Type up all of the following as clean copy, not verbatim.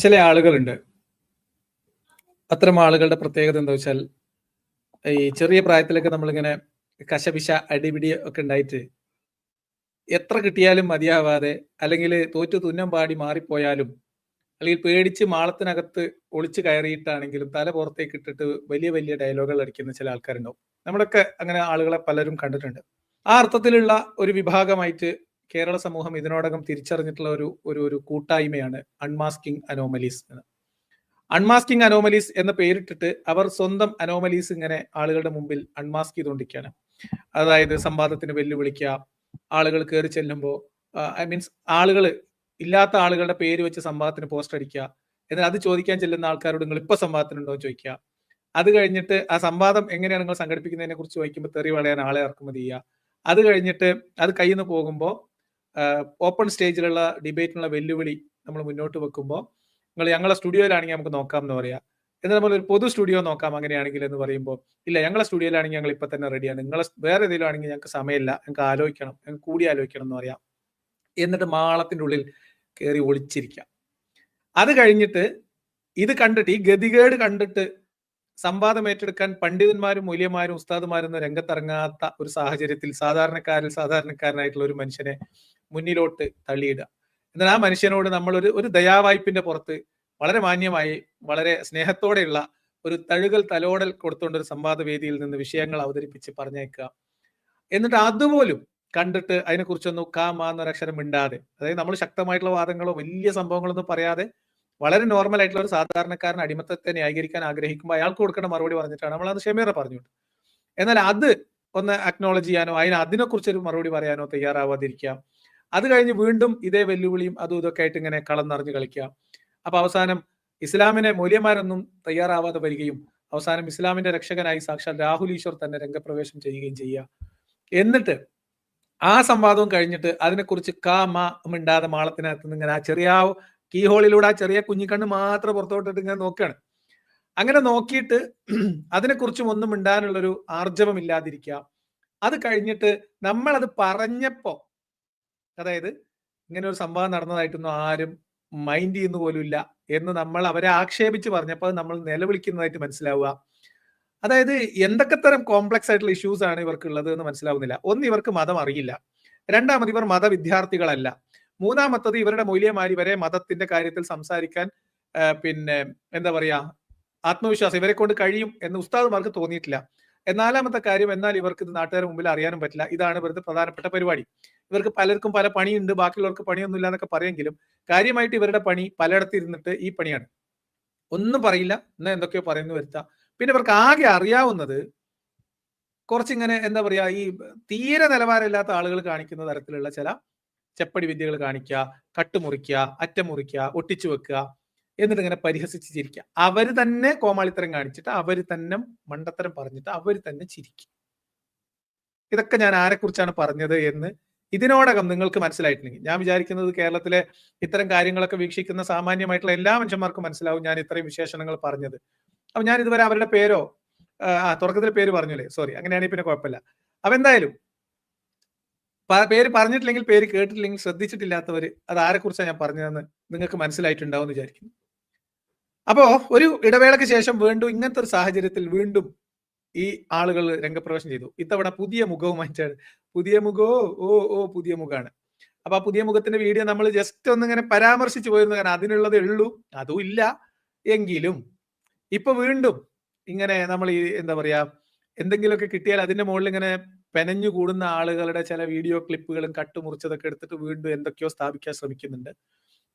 ചില ആളുകളുണ്ട്. അത്തരം ആളുകളുടെ പ്രത്യേകത എന്താ വെച്ചാൽ, ഈ ചെറിയ പ്രായത്തിലൊക്കെ നമ്മളിങ്ങനെ കശപിശ, അടിപിടി ഒക്കെ ഉണ്ടായിട്ട് എത്ര കിട്ടിയാലും മതിയാവാതെ, അല്ലെങ്കിൽ തോറ്റു തുന്നം പാടി മാറിപ്പോയാലും, അല്ലെങ്കിൽ പേടിച്ച് മാളത്തിനകത്ത് ഒളിച്ചു കയറിയിട്ടാണെങ്കിലും തല പുറത്തേക്ക് ഇട്ടിട്ട് വലിയ വലിയ ഡയലോഗുകൾ അടിക്കുന്ന ചില ആൾക്കാരുണ്ടാവും. നമ്മളൊക്കെ അങ്ങനെ ആളുകളെ പലരും കണ്ടിട്ടുണ്ട്. ആ അർത്ഥത്തിലുള്ള ഒരു വിഭാഗമായിട്ട് കേരള സമൂഹം ഇതിനോടകം തിരിച്ചറിഞ്ഞിട്ടുള്ള ഒരു ഒരു ഒരു കൂട്ടായ്മയാണ് അൺമാസ്കിംഗ് അനോമലീസ് എന്ന്. അൺമാസ്കിംഗ് അനോമലീസ് എന്ന പേരിട്ടിട്ട് അവർ സ്വന്തം അനോമലീസ് ഇങ്ങനെ ആളുകളുടെ മുമ്പിൽ അൺമാസ്ക് ചെയ്തുകൊണ്ടിരിക്കുകയാണ്. അതായത് സംവാദത്തിന് വെല്ലുവിളിക്കുക, ആളുകൾ കയറി ചെല്ലുമ്പോൾ മീൻസ് ആളുകൾ ഇല്ലാത്ത ആളുകളുടെ പേര് വെച്ച് സംവാദത്തിന് പോസ്റ്റർ അടിക്കുക, എന്നാൽ അത് ചോദിക്കാൻ ചെല്ലുന്ന ആൾക്കാരോട് നിങ്ങൾ ഇപ്പൊ സംവാദത്തിനുണ്ടോ എന്ന് ചോദിക്കുക. അത് കഴിഞ്ഞിട്ട് ആ സംവാദം എങ്ങനെയാണ് നിങ്ങൾ സംഘടിപ്പിക്കുന്നതിനെ കുറിച്ച് ചോദിക്കുമ്പോൾ തെറി വളയാൻ ആളെ ഇറക്കുമതി ചെയ്യുക. അത് കഴിഞ്ഞിട്ട് അത് കയ്യിൽ നിന്ന് പോകുമ്പോൾ ഓപ്പൺ സ്റ്റേജിലുള്ള ഡിബേറ്റിനുള്ള വെല്ലുവിളി നമ്മൾ മുന്നോട്ട് വെക്കുമ്പോൾ, നിങ്ങൾ ഞങ്ങളെ സ്റ്റുഡിയോയിലാണെങ്കിൽ നമുക്ക് നോക്കാം എന്ന് പറയാം. എന്നാൽ നമ്മൾ ഒരു പൊതു സ്റ്റുഡിയോ നോക്കാം അങ്ങനെയാണെങ്കിൽ എന്ന് പറയുമ്പോൾ, ഇല്ല ഞങ്ങളെ സ്റ്റുഡിയോയിലാണെങ്കിൽ ഞങ്ങൾ ഇപ്പൊ തന്നെ റെഡിയാണ്, നിങ്ങളെ വേറെ ഏതെങ്കിലും ആണെങ്കിൽ ഞങ്ങൾക്ക് സമയമില്ല, ഞങ്ങൾക്ക് ആലോചിക്കണം, ഞങ്ങൾക്ക് കൂടി ആലോചിക്കണം എന്ന് പറയാം. എന്നിട്ട് മാളത്തിന്റെ ഉള്ളിൽ കയറി ഒളിച്ചിരിക്കാം. അത് കഴിഞ്ഞിട്ട് ഇത് കണ്ടിട്ട്, ഈ ഗതികേട് കണ്ടിട്ട് സംവാദം ഏറ്റെടുക്കാൻ പണ്ഡിതന്മാരും മൂല്യന്മാരും ഉസ്താദുമാരും രംഗത്തിറങ്ങാത്ത ഒരു സാഹചര്യത്തിൽ സാധാരണക്കാരനായിട്ടുള്ള ഒരു മനുഷ്യനെ മുന്നിലോട്ട് തള്ളിയിടുക. എന്നാൽ ആ മനുഷ്യനോട് നമ്മൾ ഒരു ദയാവായ്പിന്റെ പുറത്ത് വളരെ മാന്യമായി, വളരെ സ്നേഹത്തോടെയുള്ള ഒരു തഴുകൽ തലോടൽ കൊടുത്തുകൊണ്ട് ഒരു സംവാദ വേദിയിൽ നിന്ന് വിഷയങ്ങൾ അവതരിപ്പിച്ച് പറഞ്ഞേക്കുക. എന്നിട്ട് അതുപോലും കണ്ടിട്ട് അതിനെക്കുറിച്ചൊന്നും എന്നൊരക്ഷരം മിണ്ടാതെ, അതായത് നമ്മൾ ശക്തമായിട്ടുള്ള വാദങ്ങളോ വലിയ സംഭവങ്ങളൊന്നും പറയാതെ വളരെ നോർമൽ ആയിട്ടുള്ള ഒരു സാധാരണക്കാരൻ അടിമത്തത്തെ ന്യായീകരിക്കാൻ ആഗ്രഹിക്കുമ്പോൾ അയാൾക്ക് കൊടുക്കേണ്ട മറുപടി പറഞ്ഞിട്ടാണ് നമ്മൾ അത് ഷമീറ പറഞ്ഞുകൊണ്ട്. എന്നാൽ അത് ഒന്ന് അക്നോളജ് ചെയ്യാനോ അതിനെക്കുറിച്ചൊരു മറുപടി പറയാനോ തയ്യാറാവാതിരിക്കാം. അത് കഴിഞ്ഞ് വീണ്ടും ഇതേ വെല്ലുവിളിയും അതും ഇതൊക്കെ ആയിട്ട് ഇങ്ങനെ കളം നിറഞ്ഞ് കളിക്കുക. അപ്പൊ അവസാനം ഇസ്ലാമിനെ മൂല്യന്മാരൊന്നും തയ്യാറാവാതെ വരികയും അവസാനം ഇസ്ലാമിന്റെ രക്ഷകനായി സാക്ഷാൽ രാഹുൽ ഈശ്വർ തന്നെ രംഗപ്രവേശം ചെയ്യുകയും ചെയ്യുക. എന്നിട്ട് ആ സംവാദവും കഴിഞ്ഞിട്ട് അതിനെക്കുറിച്ച് മിണ്ടാതെ മാളത്തിനകത്ത് നിന്ന് ഇങ്ങനെ ആ ചെറിയ കീ ഹോളിലൂടെ ആ ചെറിയ കുഞ്ഞിക്കണ്ണ് മാത്രം പുറത്തോട്ടിട്ട് ഇങ്ങനെ നോക്കുകയാണ്. അങ്ങനെ നോക്കിയിട്ട് അതിനെക്കുറിച്ചും ഒന്നും മിണ്ടാനുള്ളൊരു ആർജവം ഇല്ലാതിരിക്കുക. അത് കഴിഞ്ഞിട്ട് നമ്മളത് പറഞ്ഞപ്പോ, അതായത് ഇങ്ങനെ ഒരു സംഭവം നടന്നതായിട്ടൊന്നും ആരും മൈൻഡ് ചെയ്യുന്ന പോലും ഇല്ല എന്ന് നമ്മൾ അവരെ ആക്ഷേപിച്ച് പറഞ്ഞപ്പോൾ നമ്മൾ നിലവിളിക്കുന്നതായിട്ട് മനസ്സിലാവുക. അതായത് എന്തൊക്കെ തരം കോംപ്ലക്സ് ആയിട്ടുള്ള ഇഷ്യൂസ് ആണ് ഇവർക്കുള്ളത് എന്ന് മനസ്സിലാവുന്നില്ല. ഒന്ന്, ഇവർക്ക് മതം അറിയില്ല. രണ്ടാമത്, ഇവർ മതവിദ്യാർത്ഥികളല്ല. മൂന്നാമത്തത്, ഇവരുടെ മൂല്യമാരി വരെ മതത്തിന്റെ കാര്യത്തിൽ സംസാരിക്കാൻ പിന്നെ എന്താ പറയാ ആത്മവിശ്വാസം ഇവരെ കൊണ്ട് കഴിയും എന്ന് ഉസ്താദുമാർക്ക് തോന്നിയിട്ടില്ല. നാലാമത്തെ കാര്യം, എന്നാൽ ഇവർക്ക് ഇത് നാട്ടുകാരുടെ മുമ്പിൽ അറിയാനും പറ്റില്ല. ഇതാണ് ഇവരുടെ പ്രധാനപ്പെട്ട പരിപാടി. ഇവർക്ക് പലർക്കും പല പണിയുണ്ട്, ബാക്കിയുള്ളവർക്ക് പണിയൊന്നുമില്ല എന്നൊക്കെ പറയുമെങ്കിലും കാര്യമായിട്ട് ഇവരുടെ പണി പലയിടത്ത് ഇരുന്നിട്ട് ഈ പണിയാണ്. ഒന്നും പറയില്ല, എന്നാൽ എന്തൊക്കെയോ പറയുന്നു വരുത്താം. പിന്നെ ഇവർക്ക് ആകെ അറിയാവുന്നത് കുറച്ചിങ്ങനെ എന്താ പറയാ, ഈ തീരെ നിലവാരമില്ലാത്ത ആളുകൾ കാണിക്കുന്ന തരത്തിലുള്ള ചില ചെപ്പടി വിദ്യകൾ കാണിക്കുക, കട്ടുമുറിക്കുക, അറ്റം മുറിക്കുക, ഒട്ടിച്ചു വെക്കുക, എന്നിട്ട് ഇങ്ങനെ പരിഹസിച്ച് ചിരിക്കുക. അവര് തന്നെ കോമാളിത്തരം കാണിച്ചിട്ട്, അവര് തന്നെ മണ്ടത്തരം പറഞ്ഞിട്ട്, അവര് തന്നെ ചിരിക്കും. ഇതൊക്കെ ഞാൻ ആരെക്കുറിച്ചാണ് പറഞ്ഞത് എന്ന് ഇതിനോടകം നിങ്ങൾക്ക് മനസ്സിലായിട്ടുണ്ടെങ്കിൽ, ഞാൻ വിചാരിക്കുന്നത് കേരളത്തിലെ ഇത്തരം കാര്യങ്ങളൊക്കെ വീക്ഷിക്കുന്ന സാമാന്യമായിട്ടുള്ള എല്ലാ മനുഷ്യന്മാർക്കും മനസ്സിലാവും ഞാൻ ഇത്രയും വിശേഷണങ്ങൾ പറഞ്ഞത്. അപ്പൊ ഞാൻ ഇതുവരെ അവരുടെ പേരോ തുടക്കത്തിൽ പേര് പറഞ്ഞല്ലേ, സോറി, അങ്ങനെയാണെങ്കിൽ പിന്നെ കുഴപ്പമില്ല. അപ്പൊ എന്തായാലും പേര് പറഞ്ഞിട്ടില്ലെങ്കിൽ, പേര് കേട്ടിട്ടില്ലെങ്കിൽ, ശ്രദ്ധിച്ചിട്ടില്ലാത്തവര് അത് ആരെക്കുറിച്ചാണ് ഞാൻ പറഞ്ഞതെന്ന് നിങ്ങൾക്ക് മനസ്സിലായിട്ടുണ്ടാവും എന്ന് വിചാരിക്കുന്നു. അപ്പോ ഒരു ഇടവേളയ്ക്ക് ശേഷം വീണ്ടും ഇങ്ങനത്തെ ഒരു സാഹചര്യത്തിൽ വീണ്ടും ഈ ആളുകൾ രംഗപ്രവേശം ചെയ്തു. ഇത്തവണ പുതിയ മുഖവുമായിട്ടാണ്. പുതിയ മുഖമോ പുതിയ മുഖമാണ്. അപ്പൊ ആ പുതിയ മുഖത്തിന്റെ വീഡിയോ നമ്മൾ ജസ്റ്റ് ഒന്നിങ്ങനെ പരാമർശിച്ചു പോയിരുന്നു. കാരണം അതിനുള്ളതേ ഉള്ളൂ, അതും ഇല്ല. എങ്കിലും ഇപ്പൊ വീണ്ടും ഇങ്ങനെ നമ്മൾ ഈ എന്താ പറയാ, എന്തെങ്കിലുമൊക്കെ കിട്ടിയാൽ അതിന്റെ മുകളിൽ ഇങ്ങനെ പെനഞ്ഞു കൂടുന്ന ആളുകളുടെ ചില വീഡിയോ ക്ലിപ്പുകളും കട്ടുമുറിച്ചതൊക്കെ എടുത്തിട്ട് വീണ്ടും എന്തൊക്കെയോ സ്ഥാപിക്കാൻ ശ്രമിക്കുന്നുണ്ട്.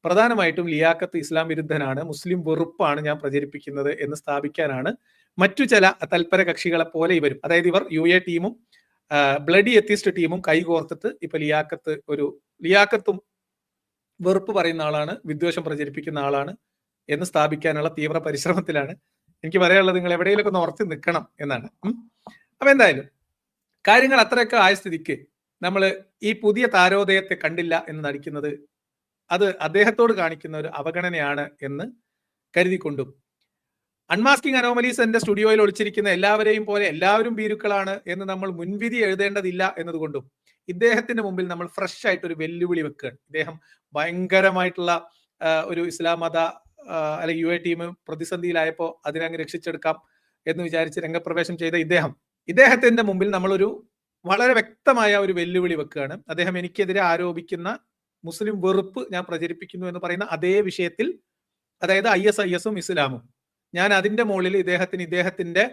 പ്രധാനമായിട്ടും ലിയാഖത്ത് ഇസ്ലാം വിരുദ്ധനാണ്, മുസ്ലിം വെറുപ്പാണ് ഞാൻ പ്രചരിപ്പിക്കുന്നത് എന്ന് സ്ഥാപിക്കാനാണ് മറ്റു ചില തൽപര കക്ഷികളെ പോലെ ഇവരും. അതായത് ഇവർ UA ടീമും ബ്ലഡി എത്തിസ്റ്റ് ടീമും കൈകോർത്തിട്ട് ഇപ്പൊ ലിയാഖത്തും വെറുപ്പ് പറയുന്ന ആളാണ്, വിദ്വേഷം പ്രചരിപ്പിക്കുന്ന ആളാണ് എന്ന് സ്ഥാപിക്കാനുള്ള തീവ്ര പരിശ്രമത്തിലാണ്. എനിക്ക് പറയാനുള്ളത്, നിങ്ങൾ എവിടെയെങ്കിലുമൊക്കെ ഒന്ന് ഉറച്ചു നിൽക്കണം എന്നാണ്. അപ്പൊ എന്തായാലും കാര്യങ്ങൾ അത്രയൊക്കെ ആയ സ്ഥിതിക്ക് നമ്മൾ ഈ പുതിയ താരോദയത്തെ കണ്ടില്ല എന്ന് നടിക്കുന്നത് അത് അദ്ദേഹത്തോട് കാണിക്കുന്ന ഒരു അവഗണനയാണ് എന്ന് കരുതിക്കൊണ്ടും, അൺമാസ്കിംഗ് അനോമലീസ് എന്റെ സ്റ്റുഡിയോയിൽ ഒളിച്ചിരിക്കുന്ന എല്ലാവരെയും പോലെ എല്ലാവരും ഭീരുക്കളാണ് എന്ന് നമ്മൾ മുൻവിധി എഴുതേണ്ടതില്ല എന്നതുകൊണ്ടും ഇദ്ദേഹത്തിന്റെ മുമ്പിൽ നമ്മൾ ഫ്രഷ് ആയിട്ട് ഒരു വെല്ലുവിളി വെക്കുകയാണ്. ഇദ്ദേഹം ഭയങ്കരമായിട്ടുള്ള ഒരു ഇസ്ലാം മത അല്ലെങ്കിൽ UA ടീം പ്രതിസന്ധിയിലായപ്പോൾ അതിനങ്ങ് രക്ഷിച്ചെടുക്കാം എന്ന് വിചാരിച്ച് രംഗപ്രവേശം ചെയ്ത ഇദ്ദേഹത്തിന്റെ മുമ്പിൽ നമ്മളൊരു വളരെ വ്യക്തമായ ഒരു വെല്ലുവിളി വെക്കുകയാണ്. അദ്ദേഹം എനിക്കെതിരെ ആരോപിക്കുന്ന മുസ്ലിം വെറുപ്പ് ഞാൻ പ്രചരിപ്പിക്കുന്നു എന്ന് പറയുന്ന അതേ വിഷയത്തിൽ, അതായത് ISIS-ഉം ഇസ്ലാമും, ഞാൻ അതിന്റെ മുകളിൽ ഇദ്ദേഹത്തിന്റെ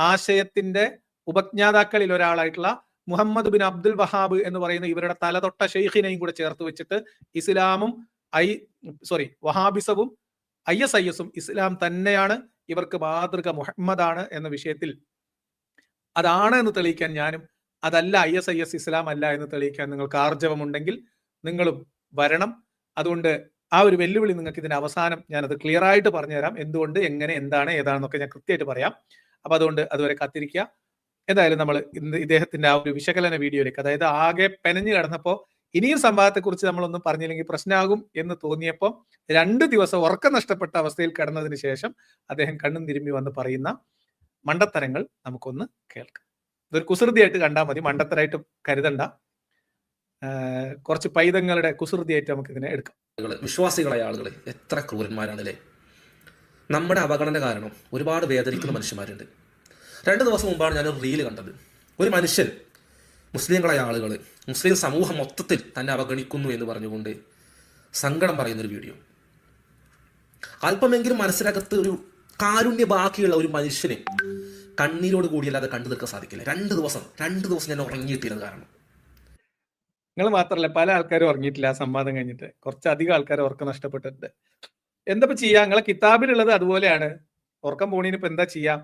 ആശയത്തിന്റെ ഉപജ്ഞാതാക്കളിൽ ഒരാളായിട്ടുള്ള മുഹമ്മദ് ബിൻ അബ്ദുൽ വഹാബ് എന്ന് പറയുന്ന ഇവരുടെ തലതൊട്ട ഷെയ്ഖിനെയും കൂടെ ചേർത്ത് വെച്ചിട്ട് ഇസ്ലാമും വഹാബിസവും ISIS-ഉം ഇസ്ലാം തന്നെയാണ്, ഇവർക്ക് മാതൃക മുഹമ്മദാണ് എന്ന വിഷയത്തിൽ അതാണ് എന്ന് തെളിയിക്കാൻ ഞാനും, അതല്ല ISIS ഇസ്ലാം അല്ല എന്ന് തെളിയിക്കാൻ നിങ്ങൾക്ക് ആർജവമുണ്ടെങ്കിൽ നിങ്ങളും വരണം. അതുകൊണ്ട് ആ ഒരു വെല്ലുവിളി നിങ്ങൾക്ക് ഇതിന്റെ അവസാനം ഞാനത് ക്ലിയർ ആയിട്ട് പറഞ്ഞുതരാം. എന്തുകൊണ്ട്, എങ്ങനെ, എന്താണ്, ഏതാണെന്നൊക്കെ ഞാൻ കൃത്യമായിട്ട് പറയാം. അപ്പൊ അതുകൊണ്ട് അതുവരെ കാത്തിരിക്കുക. എന്തായാലും നമ്മൾ ഇന്ന് ഇദ്ദേഹത്തിന്റെ ആ ഒരു വിശകലന വീഡിയോയിലേക്ക്, അതായത് ആകെ പെനഞ്ഞു കിടന്നപ്പോൾ ഇനിയും സംഭവത്തെക്കുറിച്ച് നമ്മളൊന്നും പറഞ്ഞില്ലെങ്കിൽ പ്രശ്നമാകും എന്ന് തോന്നിയപ്പോൾ 2 ദിവസം ഉറക്കം നഷ്ടപ്പെട്ട അവസ്ഥയിൽ കിടന്നതിന് ശേഷം അദ്ദേഹം കണ്ണും തിരുമ്മി വന്ന് പറയുന്ന മണ്ടത്തരങ്ങൾ നമുക്കൊന്ന് കേൾക്കാം. ഇതൊരു കുസൃതിയായിട്ട് കണ്ടാൽ മതി, മണ്ടത്തരായിട്ട് കരുതണ്ട. കുറച്ച് പൈതങ്ങളുടെ കുസൃതിയായിട്ട് നമുക്ക് ഇതിനെ എടുക്കാം. വിശ്വാസികളായ ആളുകൾ എത്ര ക്രൂരന്മാരാണല്ലേ. നമ്മുടെ അവഗണന കാരണം ഒരുപാട് വേദനിക്കുന്ന മനുഷ്യന്മാരുണ്ട്. 2 ദിവസം മുമ്പാണ് ഞാനൊരു റീല് കണ്ടത്. ഒരു മനുഷ്യൻ മുസ്ലിങ്ങളായ ആളുകൾ, മുസ്ലിം സമൂഹം മൊത്തത്തിൽ തന്നെ അവഗണിക്കുന്നു എന്ന് പറഞ്ഞുകൊണ്ട് സങ്കടം പറയുന്നൊരു വീഡിയോ. അല്പമെങ്കിലും മനസ്സിനകത്ത് ഒരു കാരുണ്യ ബാക്കിയുള്ള ഒരു മനുഷ്യനെ കണ്ണീരോട് കൂടിയല്ലാതെ കണ്ടു തീർക്കാൻ സാധിക്കില്ല. 2 ദിവസം ഞാൻ ഉറങ്ങിയിട്ടില്ല. കാരണം നിങ്ങൾ മാത്രമല്ല, പല ആൾക്കാരും ഉറങ്ങിയിട്ടില്ല ആ സംവാദം കഴിഞ്ഞിട്ട്. കുറച്ചധികം ആൾക്കാർ ഉറക്കം നഷ്ടപ്പെട്ടിട്ടുണ്ട്. എന്താ ചെയ്യാ, നിങ്ങളെ കിതാബിലുള്ളത് അതുപോലെയാണ്. ഉറക്കം പോണീന് ഇപ്പൊ എന്താ ചെയ്യാം.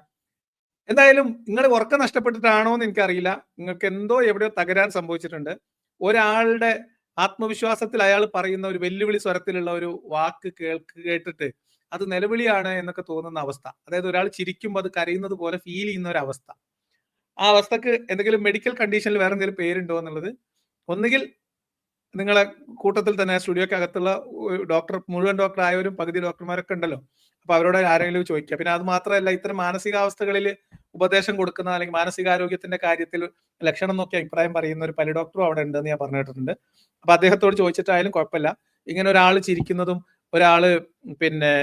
എന്തായാലും നിങ്ങൾ ഉറക്കം നഷ്ടപ്പെട്ടിട്ടാണോ എന്ന് എനിക്കറിയില്ല, നിങ്ങൾക്ക് എന്തോ എവിടെയോ തകരാർ സംഭവിച്ചിട്ടുണ്ട്. ഒരാളുടെ ആത്മവിശ്വാസത്തിൽ അയാൾ പറയുന്ന ഒരു വെല്ലുവിളി സ്വരത്തിലുള്ള ഒരു വാക്ക് കേട്ടിട്ട് അത് നിലവിളിയാണ് എന്നൊക്കെ തോന്നുന്ന അവസ്ഥ, അതായത് ഒരാൾ ചിരിക്കുമ്പോൾ അത് കരയുന്നത് പോലെ ഫീൽ ചെയ്യുന്ന ഒരു അവസ്ഥ. ആ അവസ്ഥക്ക് എന്തെങ്കിലും മെഡിക്കൽ കണ്ടീഷനിൽ വേറെ എന്തെങ്കിലും പേരുണ്ടോ എന്നുള്ളത്, ഒന്നുകിൽ നിങ്ങളെ കൂട്ടത്തിൽ തന്നെ സ്റ്റുഡിയോക്ക് അകത്തുള്ള മുഴുവൻ ഡോക്ടർ ആയവരും പകുതി ഡോക്ടർമാരൊക്കെ ഉണ്ടല്ലോ, അപ്പൊ അവരോട് ആരെങ്കിലും ചോദിക്കുക. പിന്നെ അത് മാത്രമല്ല, ഇത്തരം മാനസികാവസ്ഥകളിൽ ഉപദേശം കൊടുക്കുന്ന അല്ലെങ്കിൽ മാനസികാരോഗ്യത്തിന്റെ കാര്യത്തിൽ ലക്ഷണം നോക്കി അഭിപ്രായം പറയുന്ന ഒരു പല ഡോക്ടറും അവിടെ ഉണ്ടെന്ന് ഞാൻ പറഞ്ഞിട്ടുണ്ട്. അപ്പൊ അദ്ദേഹത്തോട് ചോദിച്ചിട്ടായാലും കുഴപ്പമില്ല. ഇങ്ങനെ ഒരാൾ ചിരിക്കുന്നതും ഒരാള് പിന്നെ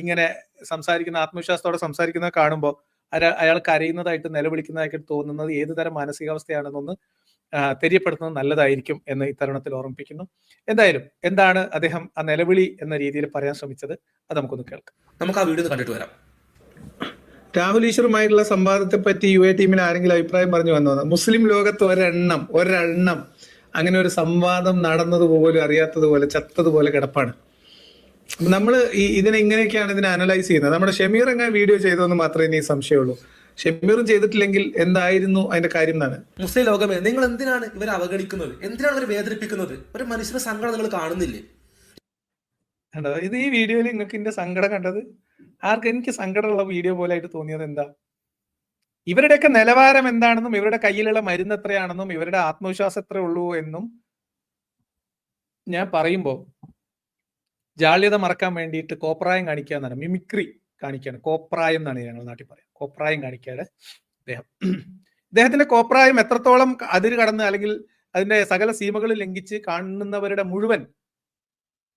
ഇങ്ങനെ സംസാരിക്കുന്ന, ആത്മവിശ്വാസത്തോടെ സംസാരിക്കുന്നത് കാണുമ്പോൾ അയാൾ കരയുന്നതായിട്ട് നിലവിളിക്കുന്നതായിട്ട് തോന്നുന്നത് ഏത് തരം മാനസികാവസ്ഥയാണെന്നൊന്ന് തെര്യപ്പെടുത്തുന്നത് നല്ലതായിരിക്കും എന്ന് ഇത്തരുണത്തിൽ ഓർമ്മിപ്പിക്കുന്നു. എന്തായാലും എന്താണ് അദ്ദേഹം ആ നിലവിളി എന്ന രീതിയിൽ പറയാൻ ശ്രമിച്ചത്, അത് നമുക്കൊന്ന് കേൾക്കാം. നമുക്ക് ആ വീഡിയോ കണ്ടിട്ട് വരാം. രാഹുൽ ഈശ്വറുമായിട്ടുള്ള സംവാദത്തെ പറ്റി UA ടീമിൽ ആരെങ്കിലും അഭിപ്രായം പറഞ്ഞു വന്നോ? മുസ്ലിം ലോകത്ത് ഒരെണ്ണം അങ്ങനെ ഒരു സംവാദം നടന്നതുപോലും അറിയാത്തതുപോലെ ചത്തതുപോലെ കിടപ്പാണ്. നമ്മൾ ഇതിനെ ഇങ്ങനെയൊക്കെയാണ് ഇതിനെ അനലൈസ് ചെയ്യുന്നത്. നമ്മുടെ ഷമീർ എങ്ങനെ വീഡിയോ ചെയ്തതെന്ന് മാത്രമേ ഇനി സംശയമുള്ളൂ. ഷമീറും ചെയ്തിട്ടില്ലെങ്കിൽ എന്തായിരുന്നു അതിന്റെ കാര്യം എന്നാണ്. മുസ്ലിം ലോകമേ, നിങ്ങൾ എന്തിനാണ് ഇവരെ അവഗണിക്കുന്നത്? എന്തിനാണ് ഇവരെ വേദനിപ്പിക്കുന്നത്? ഒരു മനുഷ്യന്റെ സങ്കടം നിങ്ങൾ കാണുന്നില്ലേ? ഇത് ഈ വീഡിയോയിൽ നിങ്ങൾക്ക് എന്റെ സങ്കടം കണ്ടത് ആർക്ക്? എനിക്ക് സങ്കടമുള്ള വീഡിയോ പോലെ ആയിട്ട് തോന്നിയത് എന്താ, ഇവരുടെയൊക്കെ നിലവാരം എന്താണെന്നും ഇവരുടെ കയ്യിലുള്ള മരുന്ന് എത്രയാണെന്നും ഇവരുടെ ആത്മവിശ്വാസം എത്ര ഉള്ളൂ എന്നും ഞാൻ പറയുമ്പോൾ ജാള്യത മറക്കാൻ വേണ്ടിയിട്ട് കോപ്രായം കാണിക്കുക എന്നാണ്, മിമിക്രി കാണിക്കുകയാണ്. കോപ്രായം എന്നാണ് ഞങ്ങൾ നാട്ടിൽ പറയാം. കോപ്രായം കാണിക്കാതെ ഇദ്ദേഹത്തിന്റെ കോപ്രായം എത്രത്തോളം അതിര് കടന്ന് അല്ലെങ്കിൽ അതിന്റെ സകല സീമകളിൽ ലംഘിച്ച് കാണുന്നവരുടെ മുഴുവൻ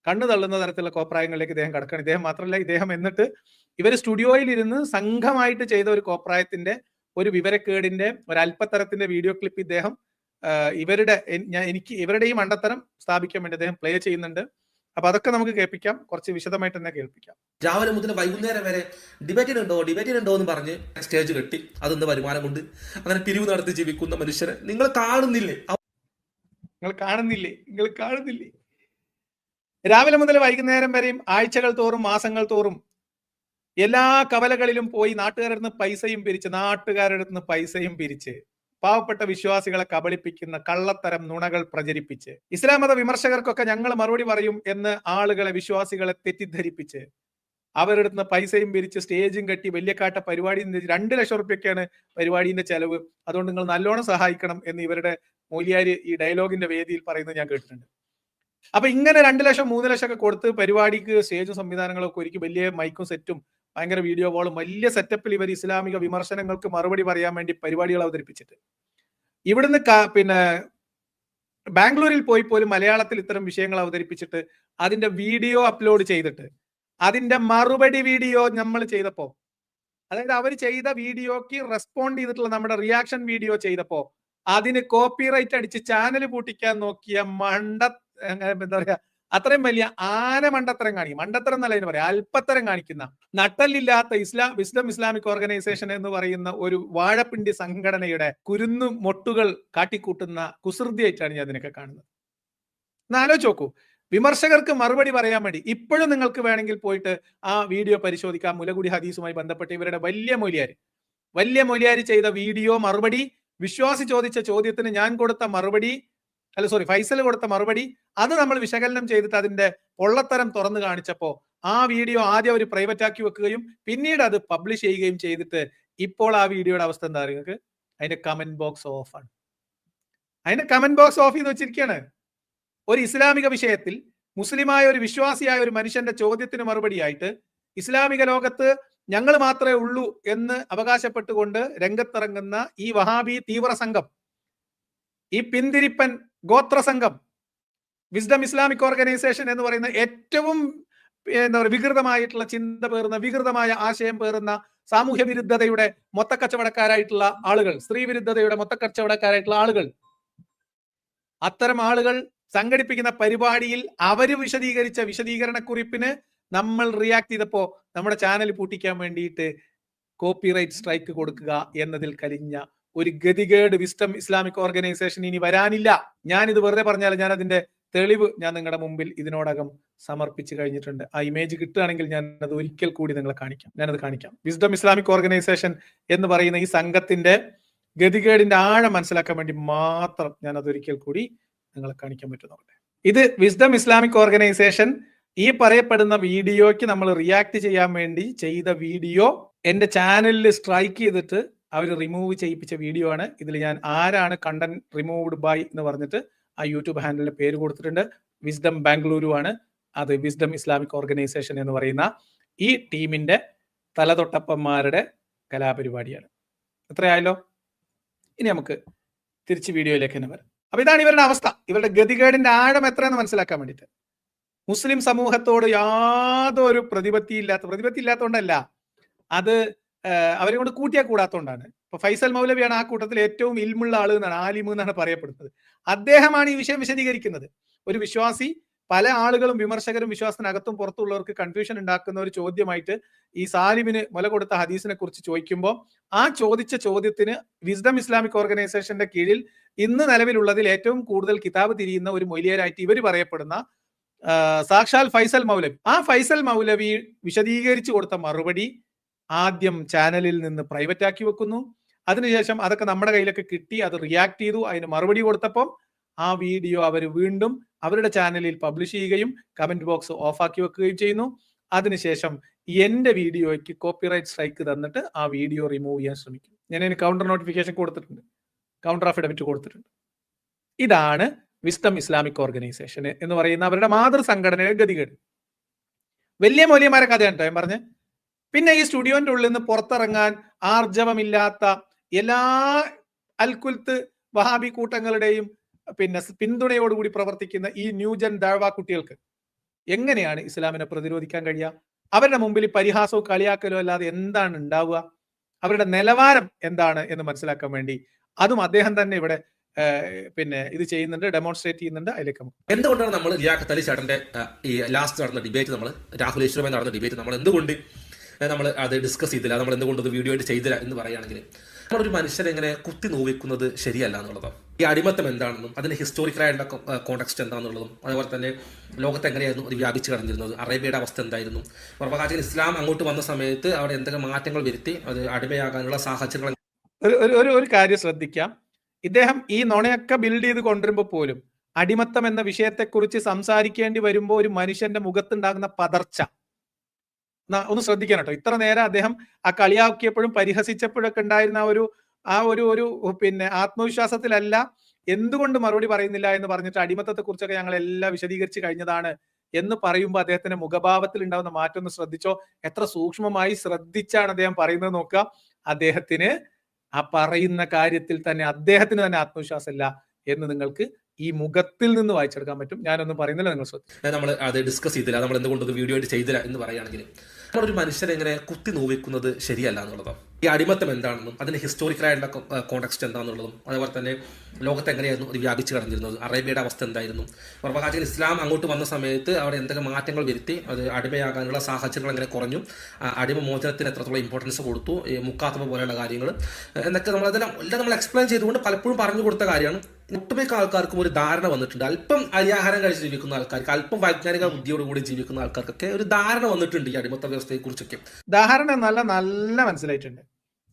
കണ്ണു തള്ളുന്ന തരത്തിലുള്ള കോപ്രായങ്ങളിലേക്ക് ഇദ്ദേഹം കടക്കണം. ഇദ്ദേഹം മാത്രമല്ല, ഇദ്ദേഹം എന്നിട്ട് ഇവര് സ്റ്റുഡിയോയിൽ ഇരുന്ന് സംഘമായിട്ട് ചെയ്ത ഒരു കോപ്രായത്തിന്റെ, ഒരു വിവരക്കേടിന്റെ, ഒരു അല്പത്തരത്തിന്റെ വീഡിയോ ക്ലിപ്പ് ഇദ്ദേഹം ഇവരുടെ ഈ മണ്ടത്തരം സ്ഥാപിക്കാൻ വേണ്ടി അദ്ദേഹം പ്ലേ ചെയ്യുന്നുണ്ട്. അപ്പൊ അതൊക്കെ നമുക്ക് കേൾപ്പിക്കാം, കുറച്ച് വിശദമായിട്ട് തന്നെ കേൾപ്പിക്കാം. രാവിലെ മുതൽ വൈകുന്നേരം വരെ ഡിബേറ്റിനുണ്ടോ എന്ന് പറഞ്ഞ് സ്റ്റേജ് കെട്ടി അതെന്ത് വരുമാനം കൊണ്ട് അങ്ങനെ പിരിവ് നടത്തി ജീവിക്കുന്ന മനുഷ്യരെ നിങ്ങൾ കാണുന്നില്ലേ? രാവിലെ മുതൽ വൈകുന്നേരം വരെയും ആഴ്ചകൾ തോറും മാസങ്ങൾ തോറും എല്ലാ കവലകളിലും പോയി നാട്ടുകാരുടെ അടുത്ത് പൈസയും പിരിച്ച് പാവപ്പെട്ട വിശ്വാസികളെ കബളിപ്പിക്കുന്ന കള്ളത്തരം നുണകൾ പ്രചരിപ്പിച്ച് ഇസ്ലാം മത വിമർശകർക്കൊക്കെ ഞങ്ങൾ മറുപടി പറയും എന്ന് വിശ്വാസികളെ തെറ്റിദ്ധരിപ്പിച്ച് അവരുടെ അടുത്ത് പൈസയും പിരിച്ച് സ്റ്റേജും കെട്ടി വലിയക്കാട്ട പരിപാടി 2 ലക്ഷം റുപ്യൊക്കെയാണ് പരിപാടിന്റെ ചെലവ്, അതുകൊണ്ട് നിങ്ങൾ നല്ലോണം സഹായിക്കണം എന്ന് ഇവരുടെ മൂല്യാര് ഈ ഡയലോഗിന്റെ വേദിയിൽ പറയുന്നത് ഞാൻ കേട്ടിട്ടുണ്ട്. അപ്പൊ ഇങ്ങനെ 2 ലക്ഷം 3 ലക്ഷം ഒക്കെ കൊടുത്ത് പരിപാടിക്ക് സ്റ്റേജും സംവിധാനങ്ങളൊക്കെ ഒരുക്കി വലിയ മൈക്കും സെറ്റും ഭയങ്കര വീഡിയോ വാളും വലിയ സെറ്റപ്പിൽ ഇവർ ഇസ്ലാമിക വിമർശനങ്ങൾക്ക് മറുപടി പറയാൻ വേണ്ടി പരിപാടികൾ അവതരിപ്പിച്ചിട്ട് ഇവിടുന്ന് പിന്നെ ബാംഗ്ലൂരിൽ പോയി പോലും മലയാളത്തിൽ ഇത്തരം വിഷയങ്ങൾ അവതരിപ്പിച്ചിട്ട് അതിന്റെ വീഡിയോ അപ്ലോഡ് ചെയ്തിട്ട് അതിന്റെ മറുപടി വീഡിയോ നമ്മൾ ചെയ്തപ്പോ, അതായത് അവർ ചെയ്ത വീഡിയോക്ക് റെസ്പോണ്ട് ചെയ്തിട്ടുള്ള നമ്മുടെ റിയാക്ഷൻ വീഡിയോ ചെയ്തപ്പോ അതിന് കോപ്പിറൈറ്റ് അടിച്ച് ചാനൽ പൂട്ടിക്കാൻ നോക്കിയ എന്താ പറയാ, അത്രയും വലിയ ആന മണ്ടത്തരം കാണിക്കും. മണ്ടത്തരം എന്നല്ല ഇതിന് പറയാം, അല്പത്തരം കാണിക്കുന്ന നട്ടല്ലില്ലാത്ത വിസ്ഡം ഇസ്ലാമിക് ഓർഗനൈസേഷൻ എന്ന് പറയുന്ന ഒരു വാഴപ്പിണ്ടി സംഘടനയുടെ കുരുന്നു മൊട്ടുകൾ കാട്ടിക്കൂട്ടുന്ന കുസൃതിയായിട്ടാണ് ഞാൻ ഇതിനൊക്കെ കാണുന്നത്. ഒന്ന് ആലോചിച്ച് നോക്കൂ. വിമർശകർക്ക് മറുപടി പറയാൻ വേണ്ടി ഇപ്പോഴും നിങ്ങൾക്ക് വേണമെങ്കിൽ പോയിട്ട് ആ വീഡിയോ പരിശോധിക്കാം. മുലകുടി ഹദീസുമായി ബന്ധപ്പെട്ട് ഇവരുടെ വലിയ മൊലിയാര് ചെയ്ത വീഡിയോ മറുപടി, വിശ്വാസി ചോദിച്ച ചോദ്യത്തിന് ഞാൻ കൊടുത്ത മറുപടി, ഫൈസൽ കൊടുത്ത മറുപടി, അത് നമ്മൾ വിശകലനം ചെയ്തിട്ട് അതിന്റെ പൊള്ളത്തരം തുറന്നു കാണിച്ചപ്പോ ആ വീഡിയോ ആദ്യം അവർ പ്രൈവറ്റ് ആക്കി വെക്കുകയും പിന്നീട് അത് പബ്ലിഷ് ചെയ്യുകയും ചെയ്തിട്ട് ഇപ്പോൾ ആ വീഡിയോയുടെ അവസ്ഥ എന്താ നിങ്ങൾക്ക്? അതിന്റെ കമന്റ് ബോക്സ് ഓഫ് ആണ്. അതിന്റെ കമന്റ് ബോക്സ് ഓഫ് ചെയ്ത് വെച്ചിരിക്കുകയാണ്. ഒരു ഇസ്ലാമിക വിഷയത്തിൽ മുസ്ലിമായ ഒരു വിശ്വാസിയായ ഒരു മനുഷ്യന്റെ ചോദ്യത്തിന് മറുപടിയായിട്ട് ഇസ്ലാമിക ലോകത്ത് ഞങ്ങൾ മാത്രമേ ഉള്ളൂ എന്ന് അവകാശപ്പെട്ടുകൊണ്ട് രംഗത്തിറങ്ങുന്ന ഈ വഹാബി തീവ്ര സംഘം, ഈ പിന്തിരിപ്പൻ ഗോത്ര സംഘം, വിസ്ഡം ഇസ്ലാമിക് ഓർഗനൈസേഷൻ എന്ന് പറയുന്ന ഏറ്റവും എന്താ പറയുക വികൃതമായിട്ടുള്ള ചിന്ത പേറുന്ന, വികൃതമായ ആശയം പേറുന്ന, സാമൂഹ്യ വിരുദ്ധതയുടെ മൊത്തക്കച്ചവടക്കാരായിട്ടുള്ള ആളുകൾ, സ്ത്രീ വിരുദ്ധതയുടെ മൊത്തക്കച്ചവടക്കാരായിട്ടുള്ള ആളുകൾ, അത്തരം ആളുകൾ സംഘടിപ്പിക്കുന്ന പരിപാടിയിൽ അവര് വിശദീകരിച്ച വിശദീകരണക്കുറിപ്പിന് നമ്മൾ റിയാക്ട് ചെയ്തപ്പോ നമ്മുടെ ചാനൽ പൂട്ടിക്കാൻ വേണ്ടിയിട്ട് കോപ്പിറൈറ്റ് സ്ട്രൈക്ക് കൊടുക്കുക എന്നതിൽ കലിഞ്ഞ ഒരു ഗതികേട് വിസ്ഡം ഇസ്ലാമിക് ഓർഗനൈസേഷൻ ഇനി വരാനില്ല. ഞാനിത് വെറുതെ പറഞ്ഞാൽ ഞാൻ അതിന്റെ തെളിവ് ഞാൻ നിങ്ങളുടെ മുമ്പിൽ ഇതിനോടകം സമർപ്പിച്ചു കഴിഞ്ഞിട്ടുണ്ട്. ആ ഇമേജ് കിട്ടുകയാണെങ്കിൽ ഞാൻ അത് ഒരിക്കൽ കൂടി നിങ്ങളെ കാണിക്കാം. വിസ്ഡം ഇസ്ലാമിക് ഓർഗനൈസേഷൻ എന്ന് പറയുന്ന ഈ സംഘത്തിന്റെ ഗതികേടിന്റെ ആഴം മനസ്സിലാക്കാൻ വേണ്ടി മാത്രം ഞാൻ അതൊരിക്കൽ കൂടി നിങ്ങളെ കാണിക്കാൻ പറ്റുന്നുണ്ട്. ഇത് വിസ്ഡം ഇസ്ലാമിക് ഓർഗനൈസേഷൻ ഈ പറയപ്പെടുന്ന വീഡിയോയ്ക്ക് നമ്മൾ റിയാക്ട് ചെയ്യാൻ വേണ്ടി ചെയ്ത വീഡിയോ എന്റെ ചാനലിൽ സ്ട്രൈക്ക് ചെയ്തിട്ട് അവർ റിമൂവ് ചെയ്യിപ്പിച്ച വീഡിയോ ആണ്. ഇതിൽ ഞാൻ ആരാണ് കണ്ടന്റ് റിമൂവ്ഡ് ബൈ എന്ന് പറഞ്ഞിട്ട് ആ യൂട്യൂബ് ഹാൻഡിലിന്റെ പേര് കൊടുത്തിട്ടുണ്ട്. വിസ്ഡം ബാംഗ്ലൂരു ആണ്. അത് വിസ്ഡം ഇസ്ലാമിക് ഓർഗനൈസേഷൻ എന്ന് പറയുന്ന ഈ ടീമിന്റെ തലതൊട്ടപ്പന്മാരുടെ കലാപരിപാടിയാണ്. എത്രയായല്ലോ? ഇനി നമുക്ക് തിരിച്ച് വീഡിയോയിലേക്ക് തന്നെ വരാം. അപ്പൊ ഇതാണ് ഇവരുടെ അവസ്ഥ. ഇവരുടെ ഗതികേടിന്റെ ആഴം എത്രയെന്ന് മനസ്സിലാക്കാൻ വേണ്ടിയിട്ട് മുസ്ലിം സമൂഹത്തോട് യാതൊരു പ്രതിപത്തി ഇല്ലാത്തതുകൊണ്ടല്ല, അത് അവരെ കൊണ്ട് കൂട്ടിയാൽ കൂടാത്തതുകൊണ്ടാണ്. ഇപ്പൊ ഫൈസൽ മൗലവിയാണ് ആ കൂട്ടത്തിൽ ഏറ്റവും ഇൽമുള്ള ആള് എന്നാണ്, ആലിമ് എന്നാണ് പറയപ്പെടുന്നത്. അദ്ദേഹമാണ് ഈ വിഷയം വിശദീകരിക്കുന്നത്. ഒരു വിശ്വാസി, പല ആളുകളും വിമർശകരും വിശ്വാസത്തിനകത്തും പുറത്തുള്ളവർക്ക് കൺഫ്യൂഷൻ ഉണ്ടാക്കുന്ന ഒരു ചോദ്യമായിട്ട് ഈ സാലിമിന് മുല കൊടുത്ത ഹദീസിനെ കുറിച്ച് ചോദിക്കുമ്പോൾ ആ ചോദിച്ച ചോദ്യത്തിന് വിസ്ഡം ഇസ്ലാമിക് ഓർഗനൈസേഷന്റെ കീഴിൽ ഇന്ന് നിലവിലുള്ളതിൽ ഏറ്റവും കൂടുതൽ കിതാബ് തിരിയുന്ന ഒരു മൊലിയരായിട്ട് ഇവർ പറയപ്പെടുന്ന സാക്ഷാൽ ഫൈസൽ മൗലവി, ആ ഫൈസൽ മൗലവി വിശദീകരിച്ചു കൊടുത്ത മറുപടി ആദ്യം ചാനലിൽ നിന്ന് പ്രൈവറ്റ് ആക്കി വെക്കുന്നു. അതിനുശേഷം അതൊക്കെ നമ്മുടെ കയ്യിലൊക്കെ കിട്ടി, അത് റിയാക്ട് ചെയ്തു, അതിന് മറുപടി കൊടുത്തപ്പം ആ വീഡിയോ അവർ വീണ്ടും അവരുടെ ചാനലിൽ പബ്ലിഷ് ചെയ്യുകയും കമന്റ് ബോക്സ് ഓഫ് ആക്കി വെക്കുകയും ചെയ്യുന്നു. അതിനുശേഷം എന്റെ വീഡിയോയ്ക്ക് കോപ്പിറൈറ്റ് സ്ട്രൈക്ക് തന്നിട്ട് ആ വീഡിയോ റിമൂവ് ചെയ്യാൻ ശ്രമിക്കും. ഞാൻ അതിന് കൗണ്ടർ നോട്ടിഫിക്കേഷൻ കൊടുത്തിട്ടുണ്ട്, കൗണ്ടർ അഫിഡവിറ്റ് കൊടുത്തിട്ടുണ്ട്. ഇതാണ് വിസ്ഡം ഇസ്ലാമിക് ഓർഗനൈസേഷൻ എന്ന് പറയുന്ന അവരുടെ മാതൃ സംഘടനയുടെ ഗതികേട്. വലിയ മൗലിയമാരെ കഥയാണ് ഞാൻ പറഞ്ഞ്. പിന്നെ ഈ സ്റ്റുഡിയോന്റെ ഉള്ളിൽ നിന്ന് പുറത്തിറങ്ങാൻ ആർജവമില്ലാത്ത എല്ലാ അൽകുൽത്ത് വഹാബി കൂട്ടങ്ങളുടെയും പിന്നെ പിന്തുണയോടുകൂടി പ്രവർത്തിക്കുന്ന ഈ ന്യൂജൻ ദഅവ കുട്ടികൾക്ക് എങ്ങനെയാണ് ഇസ്ലാമിനെ പ്രതിരോധിക്കാൻ കഴിയുക? അവരുടെ മുമ്പിൽ പരിഹാസവും കളിയാക്കലോ അല്ലാതെ എന്താണ് ഉണ്ടാവുക? അവരുടെ നിലവാരം എന്താണ് എന്ന് മനസ്സിലാക്കാൻ വേണ്ടി അതും അദ്ദേഹം തന്നെ ഇവിടെ പിന്നെ ഇത് ചെയ്യുന്നുണ്ട്, ഡെമോൺസ്ട്രേറ്റ് ചെയ്യുന്നുണ്ട്. അതിലേക്ക് എന്തുകൊണ്ടാണ് നമ്മൾ ലിയാഖത്ത് അലി ചേട്ടന്റെ ഈ ലാസ്റ്റ് നടന്ന ഡിബേറ്റ്, നമ്മൾ രാഹുൽ ഈശ്വറുമായി നടന്ന ഡിബേറ്റ് നമ്മൾ എന്തുകൊണ്ട് നമ്മൾ അത് ഡിസ്കസ് ചെയ്തില്ല, നമ്മൾ എന്തുകൊണ്ട് അത് വീഡിയോ ആയിട്ട് ചെയ്തില്ല എന്ന് പറയുകയാണെങ്കിൽ നമ്മളൊരു മനുഷ്യരെ എങ്ങനെ കുത്തി നോവിക്കുന്നത് ശരിയല്ല എന്നുള്ളതാണ്. ഈ അടിമത്തം എന്താണെന്നും അതിന്റെ ഹിസ്റ്റോറിക്കലായിട്ടുള്ള കോണ്ടെക്സ്റ്റ് എന്താണെന്നുള്ളതും അതുപോലെ തന്നെ ലോകത്ത് എങ്ങനെയായിരുന്നു അത് വ്യാപിച്ചു കടന്നിരുന്നത്, അറേബ്യയുടെ അവസ്ഥ എന്തായിരുന്നു, പ്രവാചകൻ ഇസ്ലാം അങ്ങോട്ട് വന്ന സമയത്ത് അവിടെ എന്തൊക്കെ മാറ്റങ്ങൾ വരുത്തി അത് അടിമയാകാനുള്ള സാഹചര്യങ്ങൾ. ഒരു കാര്യം ശ്രദ്ധിക്കാം. ഇദ്ദേഹം ഈ നുണയൊക്കെ ബിൽഡ് ചെയ്ത് കൊണ്ടുവരുമ്പോൾ പോലും അടിമത്തം എന്ന വിഷയത്തെക്കുറിച്ച് സംസാരിക്കേണ്ടി വരുമ്പോൾ ഒരു മനുഷ്യന്റെ മുഖത്തുണ്ടാകുന്ന പതർച്ച ഒന്ന് ശ്രദ്ധിക്കണം കേട്ടോ. ഇത്ര നേരം അദ്ദേഹം ആ കളിയാക്കിയപ്പോഴും പരിഹസിച്ചപ്പോഴൊക്കെ ഉണ്ടായിരുന്ന ആ ഒരു പിന്നെ ആത്മവിശ്വാസത്തിലല്ല, എന്തുകൊണ്ട് മറുപടി പറയുന്നില്ല എന്ന് പറഞ്ഞിട്ട് അടിമത്തത്തെ കുറിച്ചൊക്കെ ഞങ്ങൾ എല്ലാം വിശദീകരിച്ച് കഴിഞ്ഞതാണ് എന്ന് പറയുമ്പോൾ അദ്ദേഹത്തിന്റെ മുഖഭാവത്തിൽ ഉണ്ടാവുന്ന മാറ്റം ഒന്ന് ശ്രദ്ധിച്ചോ. എത്ര സൂക്ഷ്മമായി ശ്രദ്ധിച്ചാണ് അദ്ദേഹം പറയുന്നത് നോക്കുക. അദ്ദേഹത്തിന് ആ പറയുന്ന കാര്യത്തിൽ തന്നെ അദ്ദേഹത്തിന് തന്നെ ആത്മവിശ്വാസമില്ല എന്ന് നിങ്ങൾക്ക് ഈ മുഖത്തിൽ നിന്ന് വായിച്ചെടുക്കാൻ പറ്റും. ഞാനൊന്നും പറയുന്നില്ല, നിങ്ങൾ ശ്രദ്ധിക്കും. നമ്മൾ അത് ഡിസ്കസ് ചെയ്തില്ല, നമ്മൾ എന്തുകൊണ്ട് വീഡിയോ ആയിട്ട് ചെയ്തില്ല എന്ന് പറയുകയാണെങ്കിൽ നമ്മളൊരു മനുഷ്യരെ ഇങ്ങനെ കുത്തി നോവിക്കുന്നത് ശരിയല്ല എന്നുള്ളതാണ്. ഈ അടിമത്തം എന്താണെന്നും അതിന്റെ ഹിസ്റ്റോറിക്കലായിട്ടുള്ള കോണ്ടെക്സ്റ്റ് എന്താണെന്നുള്ളതും അതേപോലെ തന്നെ ലോകത്ത് എങ്ങനെയായിരുന്നു അത് വ്യാപിച്ചു കടന്നിരുന്നത്, അറേബ്യയുടെ അവസ്ഥ എന്തായിരുന്നു, പ്രവാചകൻ ഇസ്ലാം അങ്ങോട്ട് വന്ന സമയത്ത് അവിടെ എന്തൊക്കെ മാറ്റങ്ങൾ വരുത്തി, അത് അടിമയാകാനുള്ള സാഹചര്യങ്ങൾ എങ്ങനെ കുറഞ്ഞു, അടിമ മോചനത്തിന് എത്രത്തോളം ഇമ്പോർട്ടൻസ് കൊടുത്തു, മുക്കാത്തമ പോലെയുള്ള കാര്യങ്ങൾ എന്നൊക്കെ നമ്മളതെല്ലാം നമ്മൾ എക്സ്പ്ലെയിൻ ചെയ്തുകൊണ്ട് പലപ്പോഴും പറഞ്ഞു കൊടുത്ത കാര്യമാണ്. ഒട്ടുമിക്ക ആൾക്കാർക്കും ഒരു ധാരണ വന്നിട്ടുണ്ട്. അല്പം അരിയാഹാരം കഴിച്ച് ജീവിക്കുന്ന ആൾക്കാർക്ക്, അല്പം വൈജ്ഞാനിക ബുദ്ധിയോടുകൂടി ജീവിക്കുന്ന ആൾക്കാർക്കൊക്കെ ഒരു ധാരണ വന്നിട്ടുണ്ട് ഈ അടിമത്ത വ്യവസ്ഥയെ കുറിച്ചൊക്കെ. ധാരണ നല്ല മനസ്സിലായിട്ടുണ്ട്.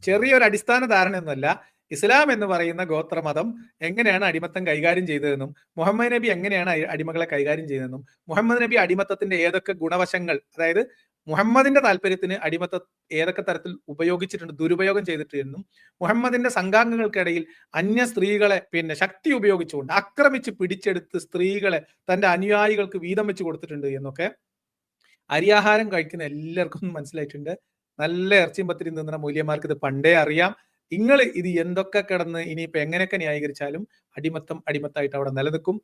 ചെറിയൊരു അടിസ്ഥാന ധാരണ ഒന്നുമല്ല. ഇസ്ലാം എന്ന് പറയുന്ന ഗോത്രമതം എങ്ങനെയാണ് അടിമത്തം കൈകാര്യം ചെയ്തതെന്നും മുഹമ്മദ് നബി എങ്ങനെയാണ് അടിമകളെ കൈകാര്യം ചെയ്തതെന്നും മുഹമ്മദ് നബി അടിമത്തത്തിന്റെ ഏതൊക്കെ ഗുണവശങ്ങൾ, അതായത് മുഹമ്മദിന്റെ താല്പര്യത്തിന് അടിമത്ത ഏതൊക്കെ തരത്തിൽ ഉപയോഗിച്ചിട്ടുണ്ട്, ദുരുപയോഗം ചെയ്തിട്ടുണ്ടെന്നും മുഹമ്മദിന്റെ സംഘാംഗങ്ങൾക്കിടയിൽ അന്യ സ്ത്രീകളെ ശക്തി ഉപയോഗിച്ചുകൊണ്ട് ആക്രമിച്ച് പിടിച്ചെടുത്ത് സ്ത്രീകളെ തന്റെ അനുയായികൾക്ക് വീതം വെച്ച് കൊടുത്തിട്ടുണ്ട് എന്നൊക്കെ അരിയാഹാരം കഴിക്കുന്ന എല്ലാവർക്കും മനസ്സിലായിട്ടുണ്ട്. നല്ല ഇറച്ചിയും പത്തിരിയും തിന്നുന്ന മൂല്യന്മാർക്ക് ഇത് പണ്ടേ അറിയാം. നിങ്ങൾ ഇത് എന്തൊക്കെ കിടന്ന് ഇനിയിപ്പോ എങ്ങനെയൊക്കെ ന്യായീകരിച്ചാലും അടിമത്തായിട്ട് അവിടെ നിലനിൽക്കും.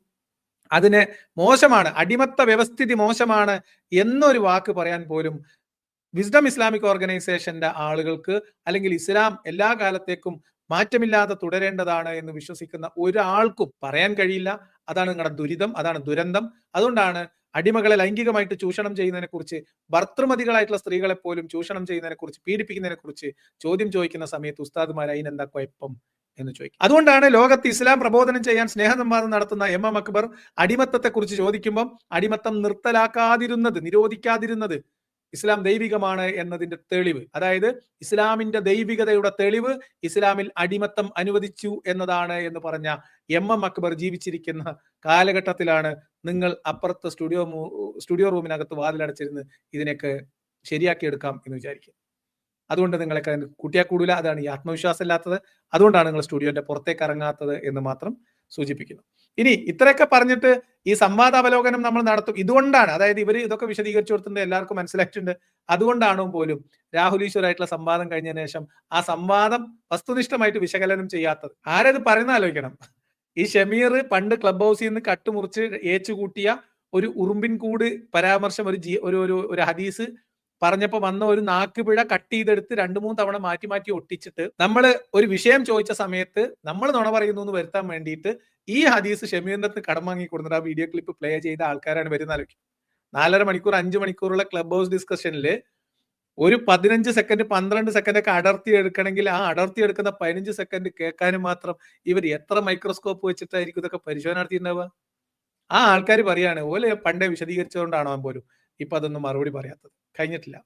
അതിന് മോശമാണ്, അടിമത്ത വ്യവസ്ഥിതി മോശമാണ് എന്നൊരു വാക്ക് പറയാൻ പോലും വിസ്ഡം ഇസ്ലാമിക് ഓർഗനൈസേഷന്റെ ആളുകൾക്ക്, അല്ലെങ്കിൽ ഇസ്ലാം എല്ലാ കാലത്തേക്കും മാറ്റമില്ലാതെ തുടരേണ്ടതാണ് എന്ന് വിശ്വസിക്കുന്ന ഒരാൾക്കും പറയാൻ കഴിയില്ല. അതാണ് നിങ്ങളുടെ ദുരിതം, അതാണ് ദുരന്തം. അതുകൊണ്ടാണ് അടിമകളെ ലൈംഗികമായിട്ട് ചൂഷണം ചെയ്യുന്നതിനെ കുറിച്ച്, ഭർത്തൃമതികളായിട്ടുള്ള സ്ത്രീകളെ പോലും ചൂഷണം ചെയ്യുന്നതിനെ കുറിച്ച്, പീഡിപ്പിക്കുന്നതിനെ കുറിച്ച് ചോദ്യം ചോദിക്കുന്ന സമയത്ത് ഉസ്താദുമാർ അതിനെന്താ കുഴപ്പം എന്ന് ചോദിക്കും. അതുകൊണ്ടാണ് ലോകത്ത് ഇസ്ലാം പ്രബോധനം ചെയ്യാൻ സ്നേഹസംവാദം നടത്തുന്ന MM അക്ബർ അടിമത്തത്തെ കുറിച്ച് ചോദിക്കുമ്പോൾ അടിമത്തം നിരോധിക്കാതിരുന്നത് ഇസ്ലാം ദൈവികമാണ് എന്നതിന്റെ തെളിവ്, അതായത് ഇസ്ലാമിന്റെ ദൈവികതയുടെ തെളിവ് ഇസ്ലാമിൽ അടിമത്തം അനുവദിച്ചു എന്നതാണ് എന്ന് പറഞ്ഞ MM അക്ബർ ജീവിച്ചിരിക്കുന്ന കാലഘട്ടത്തിലാണ് നിങ്ങൾ അപ്പുറത്തെ സ്റ്റുഡിയോ റൂമിനകത്ത് വാതിലടച്ചിരുന്ന് ഇതിനൊക്കെ ശരിയാക്കിയെടുക്കാം എന്ന് വിചാരിക്കുക. അതുകൊണ്ട് നിങ്ങളൊക്കെ കൂട്ടിയാൽ കൂടില്ല. അതാണ് ഈ ആത്മവിശ്വാസം ഇല്ലാത്തത്. അതുകൊണ്ടാണ് നിങ്ങൾ സ്റ്റുഡിയോന്റെ പുറത്തേക്ക് ഇറങ്ങാത്തത് എന്ന് മാത്രം സൂചിപ്പിക്കുന്നു. ഇനി ഇത്രയൊക്കെ പറഞ്ഞിട്ട് ഈ സംവാദാവലോകനം നമ്മൾ നടത്തും. ഇതുകൊണ്ടാണ്, അതായത് ഇവർ ഇതൊക്കെ വിശദീകരിച്ചു കൊടുത്തിട്ടുണ്ട്, എല്ലാവർക്കും മനസ്സിലായിട്ടുണ്ട്. അതുകൊണ്ടാണോ പോലും രാഹുൽ ഈശ്വരായിട്ടുള്ള സംവാദം കഴിഞ്ഞതിന് ശേഷം ആ സംവാദം വസ്തുനിഷ്ഠമായിട്ട് വിശകലനം ചെയ്യാത്തത്. ആരത് പറയുന്ന ആലോചിക്കണം. ഈ ഷമീർ പണ്ട് ക്ലബ് ഹൗസിൽ നിന്ന് കട്ടുമുറിച്ച് ഏച്ചുകൂട്ടിയ ഒരു ഉറുമ്പിൻ കൂട് പരാമർശം, ഒരു ഹദീസ് പറഞ്ഞപ്പോ വന്ന ഒരു നാക്കുപിഴ കട്ട് ചെയ്തെടുത്ത് 2-3 തവണ മാറ്റി ഒട്ടിച്ചിട്ട് നമ്മൾ ഒരു വിഷയം ചോദിച്ച സമയത്ത് നമ്മൾ നുണ പറയുന്നു എന്ന് വരുത്താൻ വേണ്ടിയിട്ട് ഈ ഹദീസ് ഷമീറിന്റെ അടുത്ത് കടം വാങ്ങി കൊടുത്തിട്ട് ആ വീഡിയോ ക്ലിപ്പ് പ്ലേ ചെയ്ത ആൾക്കാരാണ് വരുന്ന ആലോചിക്കും. 4.5 മണിക്കൂർ 5 മണിക്കൂറുള്ള ക്ലബ് ഹൗസ് ഡിസ്കഷനിൽ ഒരു 15 സെക്കൻഡ് 12 സെക്കൻഡ് ഒക്കെ അടർത്തി എടുക്കണമെങ്കിൽ ആ അടർത്തി എടുക്കുന്ന 15 സെക്കൻഡ് കേൾക്കാനും മാത്രം ഇവർ എത്ര മൈക്രോസ്കോപ്പ് വെച്ചിട്ടായിരിക്കും ഇതൊക്കെ പരിശോധന നടത്തിയിട്ടുണ്ടാവുക? ആ ആൾക്കാർ പറയാണ് ഓലെ പണ്ടേ വിശദീകരിച്ചതുകൊണ്ടാണോ പോലും ഇപ്പൊ അതൊന്നും മറുപടി പറയാത്തത്. കഴിഞ്ഞിട്ടില്ല.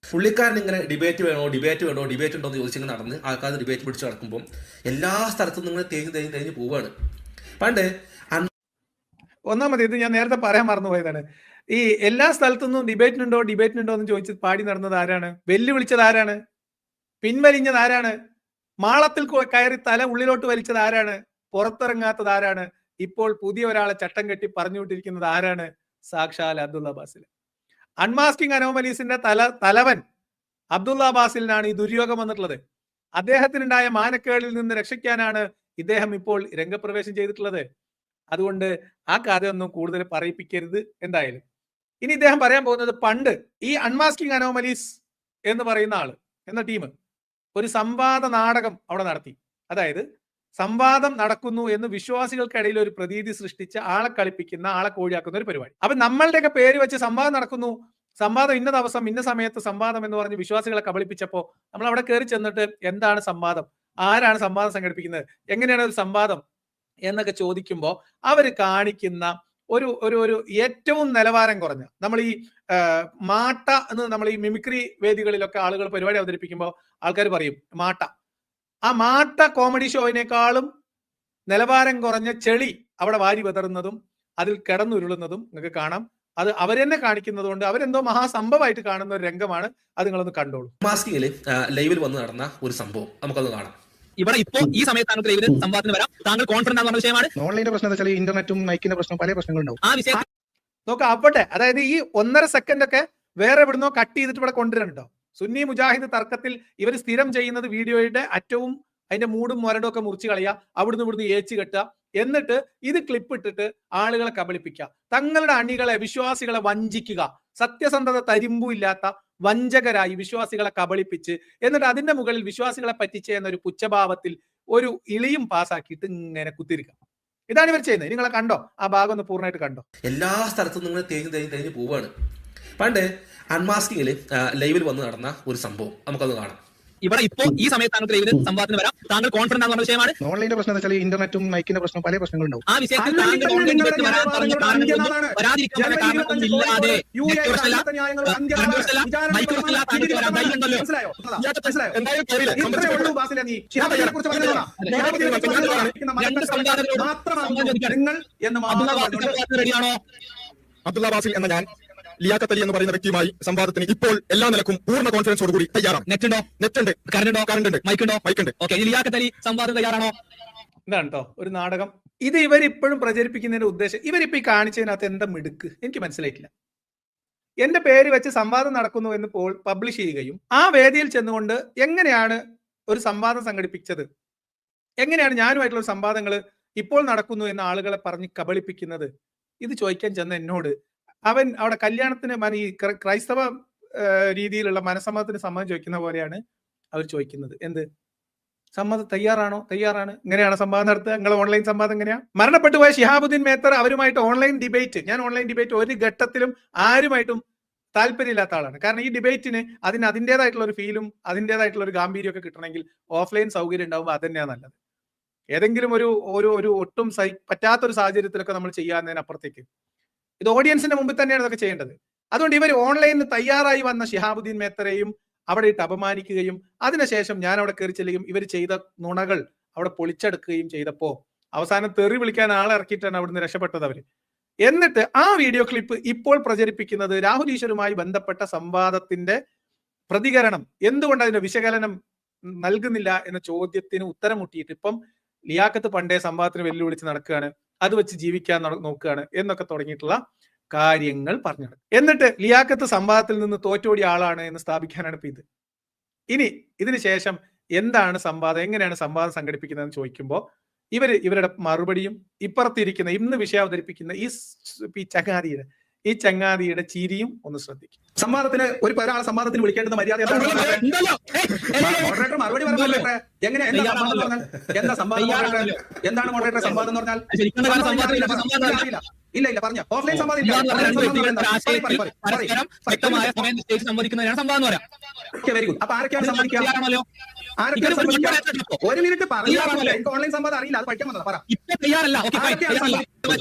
പുള്ളിക്കാരൻ ഇങ്ങനെ ഡിബേറ്റ് വേണോ ഡിബേറ്റ് ഉണ്ടോ എന്ന് ചോദിച്ചിങ്ങനെ നടന്ന് ആൾക്കാർ ഡിബേറ്റ് പിടിച്ച് നടക്കുമ്പോൾ എല്ലാ സ്ഥലത്തും നിങ്ങൾ തേഞ്ഞ് പോവാണ്. പണ്ട് ഒന്നാമത് ഇത് ഞാൻ നേരത്തെ പറയാൻ മറന്നുപോയതാണ്. ഈ എല്ലാ സ്ഥലത്തുനിന്നും ഡിബേറ്റിനുണ്ടോ എന്ന് ചോദിച്ച് പാടി നടന്നത് ആരാണ്? വെല്ലുവിളിച്ചത് ആരാണ്? പിൻവലിഞ്ഞത് ആരാണ്? മാളത്തിൽ കയറി തല ഉള്ളിലോട്ട് വലിച്ചത് ആരാണ്? പുറത്തിറങ്ങാത്തത് ആരാണ്? ഇപ്പോൾ പുതിയ ഒരാളെ ചട്ടം കെട്ടി പറഞ്ഞുകൊണ്ടിരിക്കുന്നത് ആരാണ്? സാക്ഷാൽ അബ്ദുള്ള ബാസിൽ. അൺമാസ്കിംഗ് അനോമലീസിന്റെ തലവൻ അബ്ദുള്ള ബാസിലിനാണ് ഈ ദുര്യോഗം വന്നിട്ടുള്ളത്. അദ്ദേഹത്തിനുണ്ടായ മാനക്കേടിൽ നിന്ന് രക്ഷിക്കാനാണ് ഇദ്ദേഹം ഇപ്പോൾ രംഗപ്രവേശം ചെയ്തിട്ടുള്ളത്. അതുകൊണ്ട് ആ കഥയൊന്നും കൂടുതൽ പറയിപ്പിക്കരുത്. എന്തായാലും ഇനി ഇദ്ദേഹം പറയാൻ പോകുന്നത്, പണ്ട് ഈ അൺമാസ്കിംഗ് അനോമലീസ് എന്ന് പറയുന്ന ആള് എന്ന ടീം ഒരു സംവാദ നാടകം അവിടെ നടത്തി. അതായത് സംവാദം നടക്കുന്നു എന്ന് വിശ്വാസികൾക്കിടയിൽ ഒരു പ്രതീതി സൃഷ്ടിച്ച് ആളെ കളിപ്പിക്കുന്ന, ആളെ കോഴിയാക്കുന്ന ഒരു പരിപാടി. അപ്പൊ നമ്മളുടെയൊക്കെ പേര് വെച്ച് സംവാദം നടക്കുന്നു, സംവാദം ഇന്ന ദിവസം ഇന്ന സമയത്ത് സംവാദം എന്ന് പറഞ്ഞ് വിശ്വാസികളെ കബളിപ്പിച്ചപ്പോ നമ്മൾ അവിടെ കയറി ചെന്നിട്ട് എന്താണ് സംവാദം, ആരാണ് സംവാദം സംഘടിപ്പിക്കുന്നത്, എങ്ങനെയാണ് ഒരു സംവാദം എന്നൊക്കെ ചോദിക്കുമ്പോൾ അവർ കാണിക്കുന്ന ഒരു ഏറ്റവും നിലവാരം കുറഞ്ഞ, നമ്മൾ ഈ മാട്ട എന്ന് നമ്മൾ ഈ മിമിക്രി വേദികളിലൊക്കെ ആളുകൾ പരിപാടി അവതരിപ്പിക്കുമ്പോൾ ആൾക്കാർ പറയും മാട്ട. ആ മാട്ട കോമഡി ഷോയിനേക്കാളും നിലവാരം കുറഞ്ഞ ചെളി അവിടെ വാരി വിതറുന്നതും അതിൽ കിടന്നുരുളുന്നതും നിങ്ങൾക്ക് കാണാം. അത് അവരെന്നെ കാണിക്കുന്നത് കൊണ്ട് അവരെന്തോ മഹാസംഭവമായിട്ട് കാണുന്ന ഒരു രംഗമാണ്. അത് നിങ്ങളൊന്ന് കണ്ടോളൂ. മാസ്കിങ്ങിൽ ലൈവിൽ വന്ന് നടന്ന ഒരു സംഭവം നമുക്കൊന്ന് കാണാം. ഇവിടെ ഇപ്പോ ഈ സമയത്താണ് ലൈവിൽ സംവാദത്തിന് വരാം. താങ്കൾ കോൺഫിഡന്റ് ആണെന്ന വിഷയമാണ്. ഓൺലൈന്റെ പ്രശ്നം എന്താ വെച്ചാൽ ഇന്റർനെറ്റും മൈക്കിന്റെ പ്രശ്നം, പല പ്രശ്നങ്ങളുണ്ടാവും. ആ വിഷയം നോക്കാം. അവിടെ അതായത് ഈ 1.5 സെക്കൻഡ് ഒക്കെ വേറെ എവിടുന്നോ കട്ട് ചെയ്തിട്ട് ഇവിടെ കൊണ്ടുവരണ്ടോ? സുന്നി മുജാഹിദ് തർക്കത്തിൽ ഇവർ സ്ഥിരം ചെയ്യുന്നത് വീഡിയോയുടെ അറ്റവും അതിന്റെ മൂടും മുരടും ഒക്കെ മുറിച്ച് കളയുക, അവിടുന്ന് ഏച്ച് കെട്ടുക, എന്നിട്ട് ഇത് ക്ലിപ്പ് ഇട്ടിട്ട് ആളുകളെ കബളിപ്പിക്കുക, തങ്ങളുടെ അണികളെ വിശ്വാസികളെ വഞ്ചിക്കുക, സത്യസന്ധത തരിമ്പുമില്ലാത്ത വഞ്ചകരായി വിശ്വാസികളെ കബളിപ്പിച്ച് എന്നിട്ട് അതിന്റെ മുകളിൽ വിശ്വാസികളെ പറ്റിച്ച് എന്നൊരു പുച്ഛഭാവത്തിൽ ഒരു ഇളിയും പാസ്സാക്കിയിട്ട് ഇങ്ങനെ കുത്തിരിക്കുക. ഇതാണ് ഇവർ ചെയ്യുന്നത്. നിങ്ങളെ കണ്ടോ? ആ ഭാഗം ഒന്ന് പൂർണ്ണമായിട്ട് കണ്ടോ? എല്ലാ സ്ഥലത്തും നിങ്ങൾ തേഞ്ഞ് പോവാണ്. പണ്ട് അൺമാസ്കിങ്ങിൽ ലൈവിൽ വന്ന് നടന്ന ഒരു സംഭവം നമുക്കത് കാണാം. ഇവിടെ ഇപ്പോ ഈ സമയത്താണ് ലൈവിൽ സംവാദത്തിന് വരാം. താങ്കൾ കോൺഫിഡന്റ് ആണെന്ന വിഷയമാണ്. ഓൺലൈനിന്റെ പ്രശ്നം എന്താ വെച്ചാൽ ഇന്റർനെറ്റും മൈക്കിന്റെ പ്രശ്നം പല പ്രശ്നങ്ങളുണ്ടാവും. ആ വിഷയത്തിൽ താങ്കൾ ഓൺലൈൻ ഡിബേറ്റ് വരാൻ പറഞ്ഞ കാരണങ്ങളൊന്നും വരാതിരിക്കാൻ കാരണമൊന്നുമില്ലാതെ നെറ്റ് പ്രശ്നമില്ല, കറണ്ട് പ്രശ്നമില്ല, മൈക്ക് പ്രശ്നമില്ല, താങ്കൾക്ക് വരാൻ ധൈര്യം ഉണ്ടല്ലോ. എന്തായാലും കേറില്ല. രണ്ട് സംവാദങ്ങളോട് റെഡിയാണോ? അബ്ദുള്ള ബാസിൽ എന്ന ഞാൻ ലിയാഖത്ത് അലി എന്ന് പറയുന്ന വ്യക്തിയുമായി സംവാദത്തിന് ഇപ്പോൾ എല്ലാ നിലക്കും പൂർണ്ണ കോൺഫിഡൻസോടുകൂടി തയ്യാറാണ്. നെറ്റ് ഉണ്ടോ? നെറ്റ് ഉണ്ട്. കറണ്ട് ഉണ്ട്. മൈക്ക് ഉണ്ടോ? മൈക്ക് ഉണ്ട്. ഓക്കെ, ലിയാഖത്ത് അലി സംവാദം തയ്യാറാണോ? ഇതാണ് കേട്ടോ ഒരു നാടകം. ഇത് ഇവരിപ്പോഴും പ്രചരിപ്പിക്കുന്നതിന്റെ ഉദ്ദേശം, ഇവരിപ്പോ ഈ കാണിച്ചതിനകത്ത് എന്താ മിടുക്ക് എനിക്ക് മനസ്സിലായിട്ടില്ല. എന്റെ പേര് വെച്ച് സംവാദം നടക്കുന്നു എന്ന് പബ്ലിഷ് ചെയ്യുകയും ആ വേദിയിൽ ചെന്നുകൊണ്ട് എങ്ങനെയാണ് ഒരു സംവാദം സംഘടിപ്പിച്ചത്, എങ്ങനെയാണ് ഞാനുമായിട്ടുള്ള സംവാദങ്ങൾ ഇപ്പോൾ നടക്കുന്നു എന്ന ആളുകളെ പറഞ്ഞ് കബളിപ്പിക്കുന്നത്, ഇത് ചോദിക്കാൻ ചെന്ന എന്നോട് അവൻ അവിടെ കല്യാണത്തിന് ഈ ക്രൈസ്തവ രീതിയിലുള്ള മനസ്സമ്മതത്തിന് സമ്മതം ചോദിക്കുന്ന പോലെയാണ് അവർ ചോദിക്കുന്നത്. എന്ത് സമ്മതം? തയ്യാറാണോ? തയ്യാറാണ്. ഇങ്ങനെയാണ് സംവാദം നടത്തുക. നിങ്ങൾ ഓൺലൈൻ സംവാദം എങ്ങനെയാ? മരണപ്പെട്ടു പോയ ഷിഹാബുദ്ദീൻ മേത്തർ അവരുമായിട്ട് ഓൺലൈൻ ഡിബേറ്റ്, ഞാൻ ഓൺലൈൻ ഡിബേറ്റ് ഒരു ഘട്ടത്തിലും ആരുമായിട്ടും താല്പര്യമില്ലാത്ത ആളാണ്. കാരണം ഈ ഡിബേറ്റിന് അതിൻ്റെതായിട്ടുള്ള ഒരു ഫീലും അതിൻ്റെതായിട്ടുള്ള ഒരു ഗാംഭീര്യം ഒക്കെ കിട്ടണമെങ്കിൽ ഓഫ്ലൈൻ സൗകര്യം ഉണ്ടാവുമ്പോൾ അത് തന്നെയാണ് നല്ലത്. ഏതെങ്കിലും ഒരു ഒട്ടും പറ്റാത്തൊരു സാഹചര്യത്തിലൊക്കെ നമ്മൾ ചെയ്യാവുന്നതിനപ്പുറത്തേക്ക് ഇത് ഓഡിയൻസിന്റെ മുമ്പിൽ തന്നെയാണ് ഇതൊക്കെ ചെയ്യേണ്ടത്. അതുകൊണ്ട് ഇവർ ഓൺലൈനിൽ തയ്യാറായി വന്ന ഷിഹാബുദ്ദീൻ മേത്തറെയും അവിടെ ഇട്ട് അപമാനിക്കുകയും അതിനുശേഷം ഞാൻ അവിടെ കയറി ചെല്ലുകയും ഇവർ ചെയ്ത നുണകൾ അവിടെ പൊളിച്ചെടുക്കുകയും ചെയ്തപ്പോ അവസാനം തെറി വിളിക്കാൻ ആളെ ഇറക്കിയിട്ടാണ് അവിടുന്ന് രക്ഷപ്പെട്ടത് അവര്. എന്നിട്ട് ആ വീഡിയോ ക്ലിപ്പ് ഇപ്പോൾ പ്രചരിപ്പിക്കുന്നത് രാഹുൽ ഈശ്വരുമായി ബന്ധപ്പെട്ട സംവാദത്തിന്റെ പ്രതികരണം, എന്തുകൊണ്ട് അതിന്റെ വിശകലനം നൽകുന്നില്ല എന്ന ചോദ്യത്തിന് ഉത്തരം മുട്ടിയിട്ട് ഇപ്പം ലിയാഖത്ത് പണ്ടേ സംവാദത്തിന് വെല്ലുവിളിച്ച് നടക്കുകയാണ്, അത് വെച്ച് ജീവിക്കാൻ നോക്കുകയാണ് എന്നൊക്കെ തുടങ്ങിയിട്ടുള്ള കാര്യങ്ങൾ പറഞ്ഞത്. എന്നിട്ട് ലിയാഖത്ത് സംവാദത്തിൽ നിന്ന് തോറ്റോടിയ ആളാണ് എന്ന് സ്ഥാപിക്കാനാണ് ഇപ്പൊ ഇത്. ഇനി ഇതിന് ശേഷം എന്താണ് സംവാദം, എങ്ങനെയാണ് സംവാദം സംഘടിപ്പിക്കുന്നതെന്ന് ചോദിക്കുമ്പോൾ ഇവരുടെ മറുപടിയും ഇപ്പുറത്തിരിക്കുന്ന ഇന്ന് വിഷയം അവതരിപ്പിക്കുന്ന ഈ ചങ്ങാതിയുടെ ചിരിയും ഒന്ന് ശ്രദ്ധിക്കും. സംവാദത്തിന് ഒരാളെ സംവാദത്തിന് വിളിക്കേണ്ടത് മര്യാദ മറുപടി പറഞ്ഞാൽ എങ്ങനെ എന്താ സംവാദം? എന്താണ് മോഡറേറ്റർ സംവാദം എന്ന് പറഞ്ഞാൽ? ഇല്ല പറഞ്ഞ ഓഫ്ലൈൻ സംവാദം വെരി ഗുഡ്. അപ്പൊ ആരൊക്കെയാണ് സംവാദിക്കുക? ഒരു മിനിറ്റ് പറയാമല്ലോ, എനിക്ക് ഓൺലൈൻ സംവാദം അറിയില്ല, അത് പഠിക്കാൻ വന്നതാ. പറ.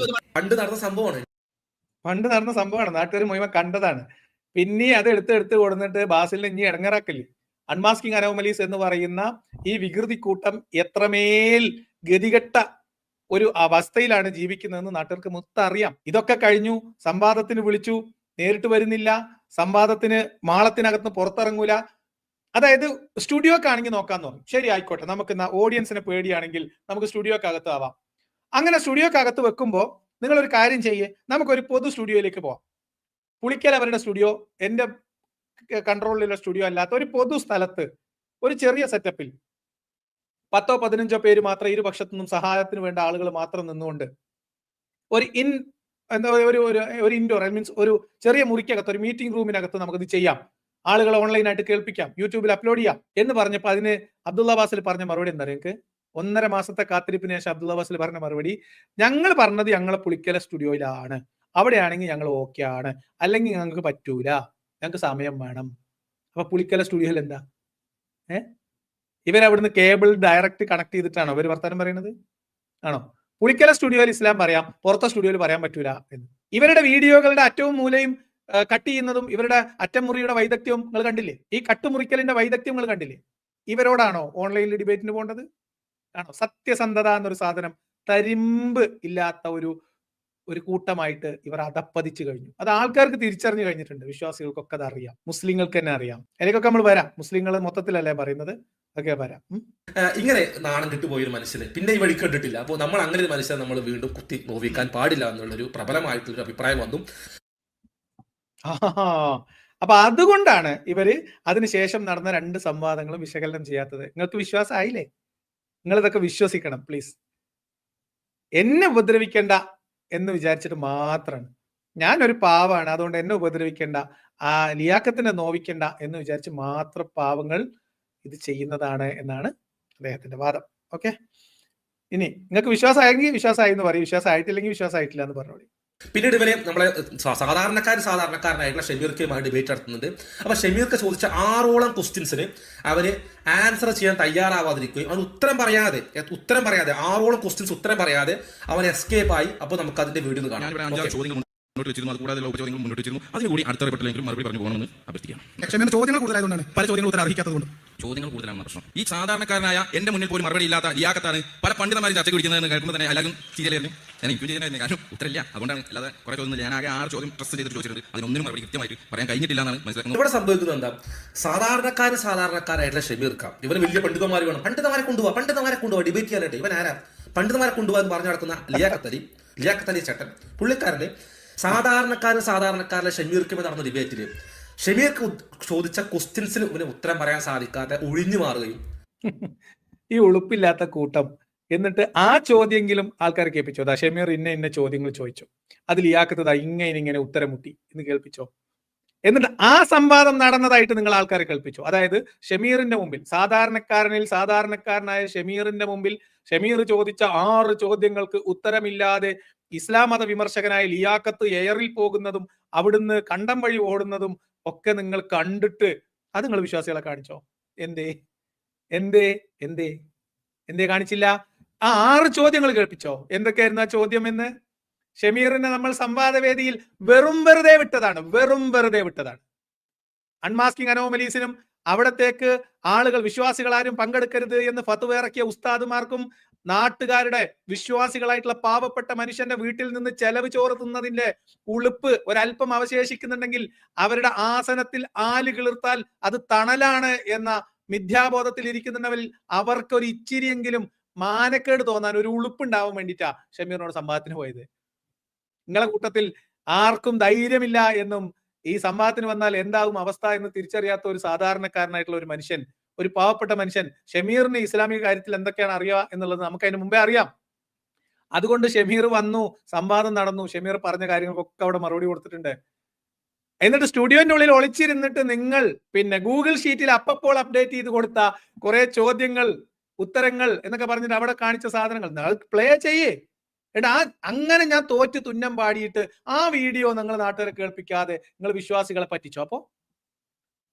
പണ്ട് നടന്ന സംഭവമാണ്, നാട്ടുകാർ മുഴുവൻ കണ്ടതാണ്. പിന്നെ അത് എടുത്ത് കൊടുത്തിട്ട് ബാസിലിനെ ഇനി ഇടങ്ങറാക്കല്. അൺമാസ്കിംഗ് അനോമലീസ് എന്ന് പറയുന്ന ഈ വികൃതി കൂട്ടം എത്രമേൽ ഗതികെട്ട ഒരു അവസ്ഥയിലാണ് ജീവിക്കുന്നതെന്ന് നാട്ടുകാർക്ക് മൊത്തം അറിയാം. ഇതൊക്കെ കഴിഞ്ഞു, സംവാദത്തിന് വിളിച്ചു, നേരിട്ട് വരുന്നില്ല, സംവാദത്തിന് മാളത്തിനകത്ത് പുറത്തിറങ്ങൂല. അതായത് സ്റ്റുഡിയോക്കാണെങ്കിൽ നോക്കാന്ന് പറഞ്ഞു. ശരി ആയിക്കോട്ടെ, നമുക്ക് ഓഡിയൻസിനെ പേടിയാണെങ്കിൽ നമുക്ക് സ്റ്റുഡിയോക്കകത്ത് ആവാം. അങ്ങനെ സ്റ്റുഡിയോക്കകത്ത് വെക്കുമ്പോൾ നിങ്ങളൊരു കാര്യം ചെയ്യേ, നമുക്കൊരു പൊതു സ്റ്റുഡിയോയിലേക്ക് പോവാം. പുളിക്കൽ അവരുടെ സ്റ്റുഡിയോ, എന്റെ കൺട്രോളിലുള്ള സ്റ്റുഡിയോ അല്ലാത്ത ഒരു പൊതു സ്ഥലത്ത് ഒരു ചെറിയ സെറ്റപ്പിൽ 10-15 പേര് മാത്രം ഇരുപക്ഷത്തുനിന്നും സഹായത്തിന് വേണ്ട ആളുകൾ മാത്രം നിന്നുകൊണ്ട് ഒരു ഇൻഡോർ മീൻസ് ഒരു ചെറിയ മുറിക്കകത്ത്, ഒരു മീറ്റിംഗ് റൂമിനകത്ത് നമുക്കിത് ചെയ്യാം, ആളുകളെ ഓൺലൈനായിട്ട് കേൾപ്പിക്കാം, യൂട്യൂബിൽ അപ്ലോഡ് ചെയ്യാം എന്ന് പറഞ്ഞപ്പോൾ അതിന് അബ്ദുള്ള ബാസിൽ പറഞ്ഞ മറുപടി എന്താ അറിയാം? നിങ്ങൾക്ക് 1.5 മാസത്തെ കാത്തിരിപ്പിന് ശേഷം അബ്ദുള്ള ബാസിൽ പറഞ്ഞ മറുപടി, ഞങ്ങൾ പറഞ്ഞത് ഞങ്ങളെ പുളിക്കല സ്റ്റുഡിയോയിലാണ്, അവിടെയാണെങ്കിൽ ഞങ്ങൾ ഓക്കെ ആണ്, അല്ലെങ്കിൽ ഞങ്ങൾക്ക് പറ്റൂല, ഞങ്ങൾക്ക് സമയം വേണം. അപ്പൊ പുളിക്കല സ്റ്റുഡിയോയിൽ എന്താ ഇവരവിടുന്ന് കേബിൾ ഡയറക്റ്റ് കണക്ട് ചെയ്തിട്ടാണോ ഇവർ വർത്താനം പറയുന്നത്? ആണോ? പുളിക്കല സ്റ്റുഡിയോയിൽ ഇസ്ലാം പറയാം, പുറത്തെ സ്റ്റുഡിയോയിൽ പറയാൻ പറ്റൂല എന്ന്. ഇവരുടെ വീഡിയോകളുടെ അറ്റവും മൂലയും കട്ട് ചെയ്യുന്നതും ഇവരുടെ അറ്റമുറിയുടെ വൈദഗ്ധ്യവും നിങ്ങൾ കണ്ടില്ലേ? ഈ കട്ടുമുറിക്കലിന്റെ വൈദഗ്ധ്യം നിങ്ങൾ കണ്ടില്ലേ? ഇവരോടാണോ ഓൺലൈനിൽ ഡിബേറ്റിന് പോകേണ്ടത്? ആണോ? സത്യസന്ധത എന്നൊരു സാധനം തരിമ്പ് ഇല്ലാത്ത ഒരു കൂട്ടമായിട്ട് ഇവർ അധപ്പതിച്ചു കഴിഞ്ഞു. അത് ആൾക്കാർക്ക് തിരിച്ചറിഞ്ഞു കഴിഞ്ഞിട്ടുണ്ട്, വിശ്വാസികൾക്കൊക്കെ അത് അറിയാം, മുസ്ലിങ്ങൾക്ക് തന്നെ അറിയാം. അതിലേക്കൊക്കെ നമ്മൾ വരാം. മുസ്ലിങ്ങൾ മൊത്തത്തിലല്ലേ പറയുന്നത്, അതൊക്കെ വരാം. ഇങ്ങനെ നാണം കിട്ടുപോയൊരു മനുഷ്യന് പിന്നെ ഈ വഴി കണ്ടിട്ടില്ല. അപ്പോൾ നമ്മൾ അങ്ങനെ ഒരു മനുഷ്യനെ നമ്മൾ വീണ്ടും കുത്തി നോവിക്കാൻ പാടില്ല എന്നുള്ളൊരു പ്രബലമായിട്ടുള്ളൊരു അഭിപ്രായം വന്നു. അപ്പൊ അതുകൊണ്ടാണ് ഇവര് അതിനുശേഷം നടന്ന 2 സംവാദങ്ങളും വിശകലനം ചെയ്യാത്തത്. നിങ്ങൾക്ക് വിശ്വാസമായില്ലേ? നിങ്ങൾ ഇതൊക്കെ വിശ്വസിക്കണം പ്ലീസ്. എന്നെ ഉപദ്രവിക്കേണ്ട എന്ന് വിചാരിച്ചിട്ട് മാത്രമാണ്. ഞാനൊരു പാവാണ്, അതുകൊണ്ട് എന്നെ ഉപദ്രവിക്കേണ്ട, ആ ലിയാക്കത്തിനെ നോവിക്കണ്ട എന്ന് വിചാരിച്ച് മാത്രം പാവങ്ങൾ ഇത് ചെയ്യുന്നതാണ് എന്നാണ് അദ്ദേഹത്തിന്റെ വാദം. ഓക്കെ, ഇനി നിങ്ങൾക്ക് വിശ്വാസമായെങ്കിൽ വിശ്വാസമായി എന്ന് പറയും, വിശ്വാസമായിട്ടില്ലെങ്കിൽ വിശ്വാസമായിട്ടില്ല എന്ന് പറഞ്ഞോളി. പിന്നീട് ഇവരെ നമ്മളെ സാധാരണക്കാരനായിട്ടുള്ള ഷമീർക്കയുമായി ഡിബേറ്റ് നടത്തുന്നുണ്ട്. അപ്പൊ ഷമീർക്ക് ചോദിച്ച 6ഓളം ക്വസ്റ്റ്യൻസിന് അവര് ആൻസർ ചെയ്യാൻ തയ്യാറാവാതിരിക്കുകയും അവൻ ഉത്തരം പറയാതെ 6ഓളം ക്വസ്റ്റ്യൻസ് ഉത്തരം പറയാതെ അവൻ എസ്കേപ്പ് ആയി. അപ്പൊ നമുക്ക് അതിന്റെ വീഡിയോ കാണാം. മുന്നോട്ട് വെച്ചിരുന്നു, അതുകൂടാതെ ചോദ്യങ്ങൾ മുന്നോട്ട് വെച്ചിരുന്നു. അതിനുകൂടി അടുത്ത റിപ്പോർട്ടിലെങ്കിലും മറുപടി പറഞ്ഞു പോകണമെന്ന് അഭ്യർത്ഥിക്കാം. ക്ഷമയുടെ ചോദ്യങ്ങൾ കൂടുതലായതുകൊണ്ടാണ്, പല ചോദ്യങ്ങൾ ഉത്തരം അർഹിക്കാത്തതുകൊണ്ട്. ചോദ്യങ്ങൾ കൂടുതലാണ് പ്രശ്നം. ഈ സാധാരണക്കാരനായ എന്റെ മുന്നിൽ പോലും മറുപടി ഇല്ലാത്ത ലിയാക്കത്താണ് പല പണ്ഡിതന്മാരും ചർച്ച പിടിക്കുന്നതെന്ന് കേൾക്കുമ്പോൾ തന്നെ എല്ലാവരും സീരിയലായിരുന്നു. ഞാൻ എനിക്ക് ചെയ്യാനായിരുന്നു, കാരണം ഉത്തരമില്ല. അതുകൊണ്ടാണ് അല്ലാതെ കുറെ ചോദ്യം ഞാൻ ആകെ 6 ചോദ്യം ട്രസ്റ്റ് ചെയ്തിട്ട് ചോദിച്ചിട്ടുണ്ട്. അതിനൊന്നിനും മറുപടി കൃത്യമായിട്ട് പറയാൻ കഴിഞ്ഞിട്ടില്ല എന്നാണ് മനസ്സിലാക്കുന്നത്. ഇവിടെ സംഭവിക്കുന്നത് എന്താ, സാധാരണക്കാരായിട്ടുള്ള ഷമീർക്ക ഇവന് വലിയ പണ്ഡിതന്മാർ വേണം, പണ്ഡിതന്മാരെ കൊണ്ടുപോവാ ഡിബേറ്റ് ചെയ്യാനായിട്ട്. ഇവൻ ആരാ പണ്ഡിതന്മാരെ കൊണ്ടുപോകാൻ എന്ന് പറഞ്ഞു നടക്കുന്ന ലിയാഖത്ത് അലി ചേട്ടൻ പുള്ളിക്കാരന്റെ സാധാരണക്കാരിലെ ഷമീർക്കുമായി നടന്ന ഡിബേറ്റില് ഷമീർക്ക് ചോദിച്ച ക്വസ്റ്റ്യൻസിന് ഇവന് ഉത്തരം പറയാൻ സാധിക്കാതെ ഒഴിഞ്ഞു മാറുകയും ഈ ഉളുപ്പില്ലാത്ത കൂട്ടം എന്നിട്ട് ആ ചോദ്യമെങ്കിലും ആൾക്കാരെ കേൾപ്പിച്ചോ. ദാ ഷമീർ ഇന്ന ചോദ്യങ്ങൾ ചോദിച്ചു, അതിൽ ലിയാഖത്ത് ഇങ്ങനെ ഉത്തരം മുട്ടി എന്ന് കേൾപ്പിച്ചോ. എന്നിട്ട് ആ സംവാദം നടന്നതായിട്ട് നിങ്ങൾ ആൾക്കാരെ കേൾപ്പിച്ചു. അതായത് ഷമീറിന്റെ മുമ്പിൽ, സാധാരണക്കാരനായ ഷമീറിന്റെ മുമ്പിൽ ഷമീർ ചോദിച്ച 6 ചോദ്യങ്ങൾക്ക് ഉത്തരമില്ലാതെ ഇസ്ലാം മത വിമർശകനായ ലിയാഖത്ത് എയറിൽ പോകുന്നതും അവിടുന്ന് കണ്ടം വഴി ഓടുന്നതും ഒക്കെ നിങ്ങൾ കണ്ടിട്ട് അത് നിങ്ങൾ വിശ്വാസികളെ കാണിച്ചോ? എന്തേ കാണിച്ചില്ല? ആ 6 ചോദ്യങ്ങൾ കേൾപ്പിച്ചോ. എന്തൊക്കെയായിരുന്നു ആ ചോദ്യം എന്ന്? ഷമീറിനെ നമ്മൾ സംവാദവേദിയിൽ വെറും വെറുതെ വിട്ടതാണ്. അൺമാസ്കിംഗ് അനോമലീസിനും അവിടത്തേക്ക് ആളുകൾ, വിശ്വാസികൾ ആരും പങ്കെടുക്കരുത് എന്ന് ഫത്വ ഇറക്കിയ ഉസ്താദുമാർക്കും നാട്ടുകാരുടെ വിശ്വാസികളായിട്ടുള്ള പാവപ്പെട്ട മനുഷ്യന്റെ വീട്ടിൽ നിന്ന് ചെലവ് ചോറ് തിന്നതിന്റെ ഉളുപ്പ് ഒരല്പം അവശേഷിക്കുന്നുണ്ടെങ്കിൽ അവരുടെ ആസനത്തിൽ ആല് കിളിർത്താൽ അത് തണലാണ് എന്ന മിഥ്യാബോധത്തിൽ ഇരിക്കുന്നുണ്ടെങ്കിൽ അവർക്കൊരു ഇച്ചിരിയെങ്കിലും മാനക്കേട് തോന്നാൻ, ഒരു ഉളുപ്പുണ്ടാവാൻ വേണ്ടിയിട്ടാ ഷമീറിനോട് സംവാദത്തിന് പോയത്. നിങ്ങളെ കൂട്ടത്തിൽ ആർക്കും ധൈര്യമില്ല എന്നും ഈ സംവാദത്തിന് വന്നാൽ എന്താകും അവസ്ഥ എന്ന് തിരിച്ചറിയാത്ത ഒരു സാധാരണക്കാരനായിട്ടുള്ള ഒരു മനുഷ്യൻ, ഒരു പാവപ്പെട്ട മനുഷ്യൻ, ഷമീറിന് ഇസ്ലാമിക കാര്യത്തിൽ എന്തൊക്കെയാണ് അറിയുക എന്നുള്ളത് നമുക്ക് അതിന് മുമ്പേ അറിയാം. അതുകൊണ്ട് ഷമീർ വന്നു, സംവാദം നടന്നു, ഷമീർ പറഞ്ഞ കാര്യങ്ങൾക്കൊക്കെ അവിടെ മറുപടി കൊടുത്തിട്ടുണ്ട്. എന്നിട്ട് സ്റ്റുഡിയോന്റെ ഉള്ളിൽ ഒളിച്ചിരുന്നിട്ട് നിങ്ങൾ പിന്നെ ഗൂഗിൾ ഷീറ്റിൽ അപ്പോൾ അപ്ഡേറ്റ് ചെയ്ത് കൊടുത്ത കുറെ ചോദ്യങ്ങൾ, ഉത്തരങ്ങൾ എന്നൊക്കെ പറഞ്ഞിട്ട് അവിടെ കാണിച്ച സാധനങ്ങൾ പ്ലേ ചെയ്യേ. അങ്ങനെ ഞാൻ തോറ്റ് തുന്നം പാടിയിട്ട് ആ വീഡിയോ നിങ്ങൾ നാട്ടുകാരെ കേൾപ്പിക്കാതെ നിങ്ങൾ വിശ്വാസികളെ പറ്റിച്ചോ. അപ്പോ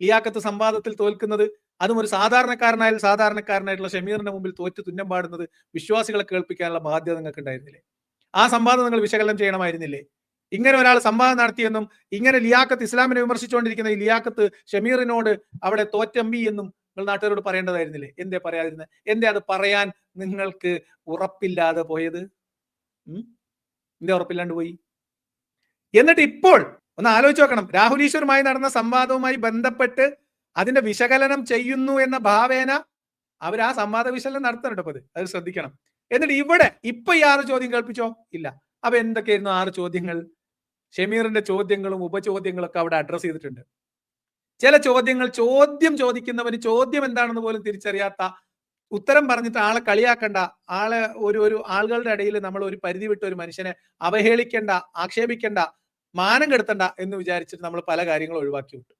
ലിയാഖത്ത് സംവാദത്തിൽ തോൽക്കുന്നത്, അതും ഒരു സാധാരണക്കാരനായിട്ടുള്ള ഷമീറിന്റെ മുമ്പിൽ തോറ്റ് തുന്നം പാടുന്നത് വിശ്വാസികളെ കേൾപ്പിക്കാനുള്ള ബാധ്യത നിങ്ങൾക്ക് ഉണ്ടായിരുന്നില്ലേ? ആ സംവാദം നിങ്ങൾ വിശകലനം ചെയ്യണമായിരുന്നില്ലേ? ഇങ്ങനെ ഒരാൾ സംവാദം നടത്തിയെന്നും ഇങ്ങനെ ലിയാഖത്ത് ഇസ്ലാമിനെ വിമർശിച്ചുകൊണ്ടിരിക്കുന്ന ഈ ലിയാഖത്ത് ഷമീറിനോട് അവിടെ തോറ്റമ്പി എന്നും നിങ്ങൾ നാട്ടുകാരോട് പറയേണ്ടതായിരുന്നില്ലേ? എന്തേ പറയാതിരുന്നത്? എന്തേ അത് പറയാൻ നിങ്ങൾക്ക് ഉറപ്പില്ലാതെ പോയത്? എന്തേ ഉറപ്പില്ലാണ്ട് പോയി? എന്നിട്ട് ഇപ്പോൾ ഒന്ന് ആലോചിച്ച് നോക്കണം, രാഹുൽ ഈശ്വറുമായി നടന്ന സംവാദവുമായി ബന്ധപ്പെട്ട് അതിന്റെ വിശകലനം ചെയ്യുന്നു എന്ന ഭാവേന അവർ ആ സംവാദ വിശകലനം നടത്തണം. അത് ശ്രദ്ധിക്കണം. എന്നിട്ട് ഇവിടെ ഇപ്പൊ ഈ 6 ചോദ്യം കേൾപ്പിച്ചോ? ഇല്ല. അപ്പൊ എന്തൊക്കെയായിരുന്നു 6 ചോദ്യങ്ങൾ? ഷമീറിന്റെ ചോദ്യങ്ങളും ഉപചോദ്യങ്ങളൊക്കെ അവിടെ അഡ്രസ് ചെയ്തിട്ടുണ്ട്. ചില ചോദ്യങ്ങൾ ചോദ്യം ചോദിക്കുന്നവന് ചോദ്യം എന്താണെന്ന് പോലും തിരിച്ചറിയാത്ത, ഉത്തരം പറഞ്ഞിട്ട് ആളെ കളിയാക്കണ്ട, ഒരു ആളുകളുടെ ഇടയിൽ നമ്മൾ ഒരു പരിധി വിട്ട് ഒരു മനുഷ്യനെ അവഹേളിക്കേണ്ട, ആക്ഷേപിക്കേണ്ട, മാനം കെടുത്തണ്ട എന്ന് വിചാരിച്ചിട്ട് നമ്മൾ പല കാര്യങ്ങളും ഒഴിവാക്കി വിട്ടു.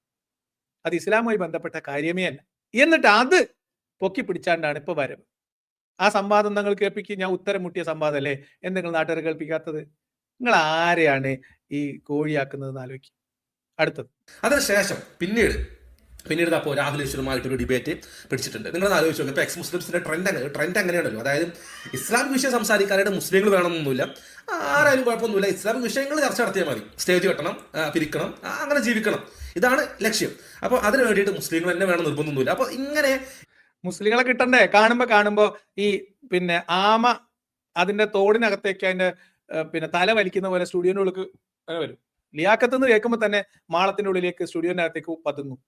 അത് ഇസ്ലാമുമായി ബന്ധപ്പെട്ട കാര്യമേ അല്ല. എന്നിട്ട് അത് പൊക്കി പിടിച്ചാണ്ടാണ് ഇപ്പൊ വരവ്. ആ സംവാദം നിങ്ങൾ കേൾപ്പിക്കുക, ഞാൻ ഉത്തരം മുട്ടിയ സംവാദം അല്ലേ എന്തെങ്കിലും നാട്ടുകാരെ കേൾപ്പിക്കാത്തത്? നിങ്ങൾ ആരെയാണ് ഈ കോഴിയാക്കുന്നതെന്ന് ആലോചിക്കും. അടുത്തത് അതിനുശേഷം പിന്നീട് അപ്പോൾ രാഹുൽ ഈശ്വറുമായിട്ടൊരു ഡിബേറ്റ് പിടിച്ചിട്ടുണ്ട്. നിങ്ങളത് ആലോചിച്ചു നോക്കുക. ഇപ്പോൾ എക്സ് മുസ്ലിംസിന്റെ ട്രെൻഡ് അങ്ങനെയാണല്ലോ. അതായത് ഇസ്ലാമിക് വിഷയം സംസാരിക്കാനായിട്ട് മുസ്ലിങ്ങൾ വേണമെന്നൊന്നുമില്ല, ആരായാലും കുഴപ്പമൊന്നുമില്ല, ഇസ്ലാമിക് വിഷയങ്ങൾ ചർച്ച നടത്തിയാൽ മതി, സ്റ്റേജ് കെട്ടണം, പിരിക്കണം, അങ്ങനെ ജീവിക്കണം, ഇതാണ് ലക്ഷ്യം. അപ്പോൾ അതിന് വേണ്ടിയിട്ട് മുസ്ലിങ്ങൾ തന്നെ വേണം നിർബന്ധമൊന്നുമില്ല. അപ്പോൾ ഇങ്ങനെ മുസ്ലിങ്ങളെ കിട്ടണ്ടേ? കാണുമ്പോ ഈ പിന്നെ ആമ അതിന്റെ തോടിനകത്തേക്ക് അതിന്റെ തല വലിക്കുന്ന പോലെ സ്റ്റുഡിയോന്റെ ഉള്ളിൽ വരും. ലിയാഖത്ത് എന്ന് കേൾക്കുമ്പോൾ തന്നെ മാളത്തിന്റെ ഉള്ളിലേക്ക് സ്റ്റുഡിയോന്റെ അകത്തേക്ക് പതുങ്ങും.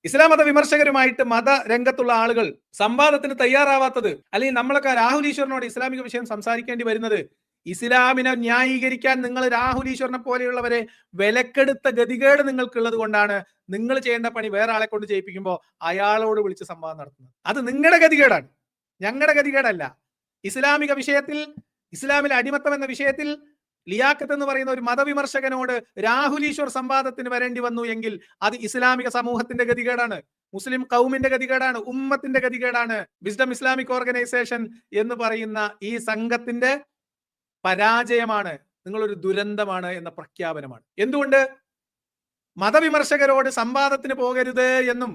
ഇസ്ലാം മത വിമർശകരുമായിട്ട് മത രംഗത്തുള്ള ആളുകൾ സംവാദത്തിന് തയ്യാറാവാത്തത്, അല്ലെങ്കിൽ നമ്മളൊക്കെ രാഹുൽ ഈശ്വറിനോട് ഇസ്ലാമിക വിഷയം സംസാരിക്കേണ്ടി വരുന്നത്, ഇസ്ലാമിനെ ന്യായീകരിക്കാൻ നിങ്ങൾ രാഹുൽ ഈശ്വറിനെ പോലെയുള്ളവരെ വിലക്കെടുത്ത ഗതികേട് നിങ്ങൾക്കുള്ളത് കൊണ്ടാണ് നിങ്ങൾ ചെയ്യേണ്ട പണി വേറെ ആളെ കൊണ്ട് ചെയ്യിപ്പിക്കുമ്പോൾ അയാളോട് വിളിച്ച് സംവാദം നടത്തുന്നത്. അത് നിങ്ങളുടെ ഗതികേടാണ്, ഞങ്ങളുടെ ഗതികേടല്ല. ഇസ്ലാമിക വിഷയത്തിൽ ഇസ്ലാമിലെ അടിമത്തം എന്ന വിഷയത്തിൽ ലിയാഖത്ത് എന്ന് പറയുന്ന ഒരു മതവിമർശകനോട് രാഹുൽ ഈശ്വർ സംവാദത്തിന് വരേണ്ടി വന്നു എങ്കിൽ അത് ഇസ്ലാമിക സമൂഹത്തിന്റെ ഗതികേടാണ്, മുസ്ലിം കൗമിന്റെ ഗതികേടാണ്, ഉമ്മത്തിന്റെ ഗതികേടാണ്. വിസ്ഡം ഇസ്ലാമിക് ഓർഗനൈസേഷൻ എന്ന് പറയുന്ന ഈ സംഘത്തിന്റെ പരാജയമാണ്, നിങ്ങളൊരു ദുരന്തമാണ് എന്ന പ്രഖ്യാപനമാണ്. എന്തുകൊണ്ട്? മതവിമർശകരോട് സംവാദത്തിന് പോകരുത് എന്നും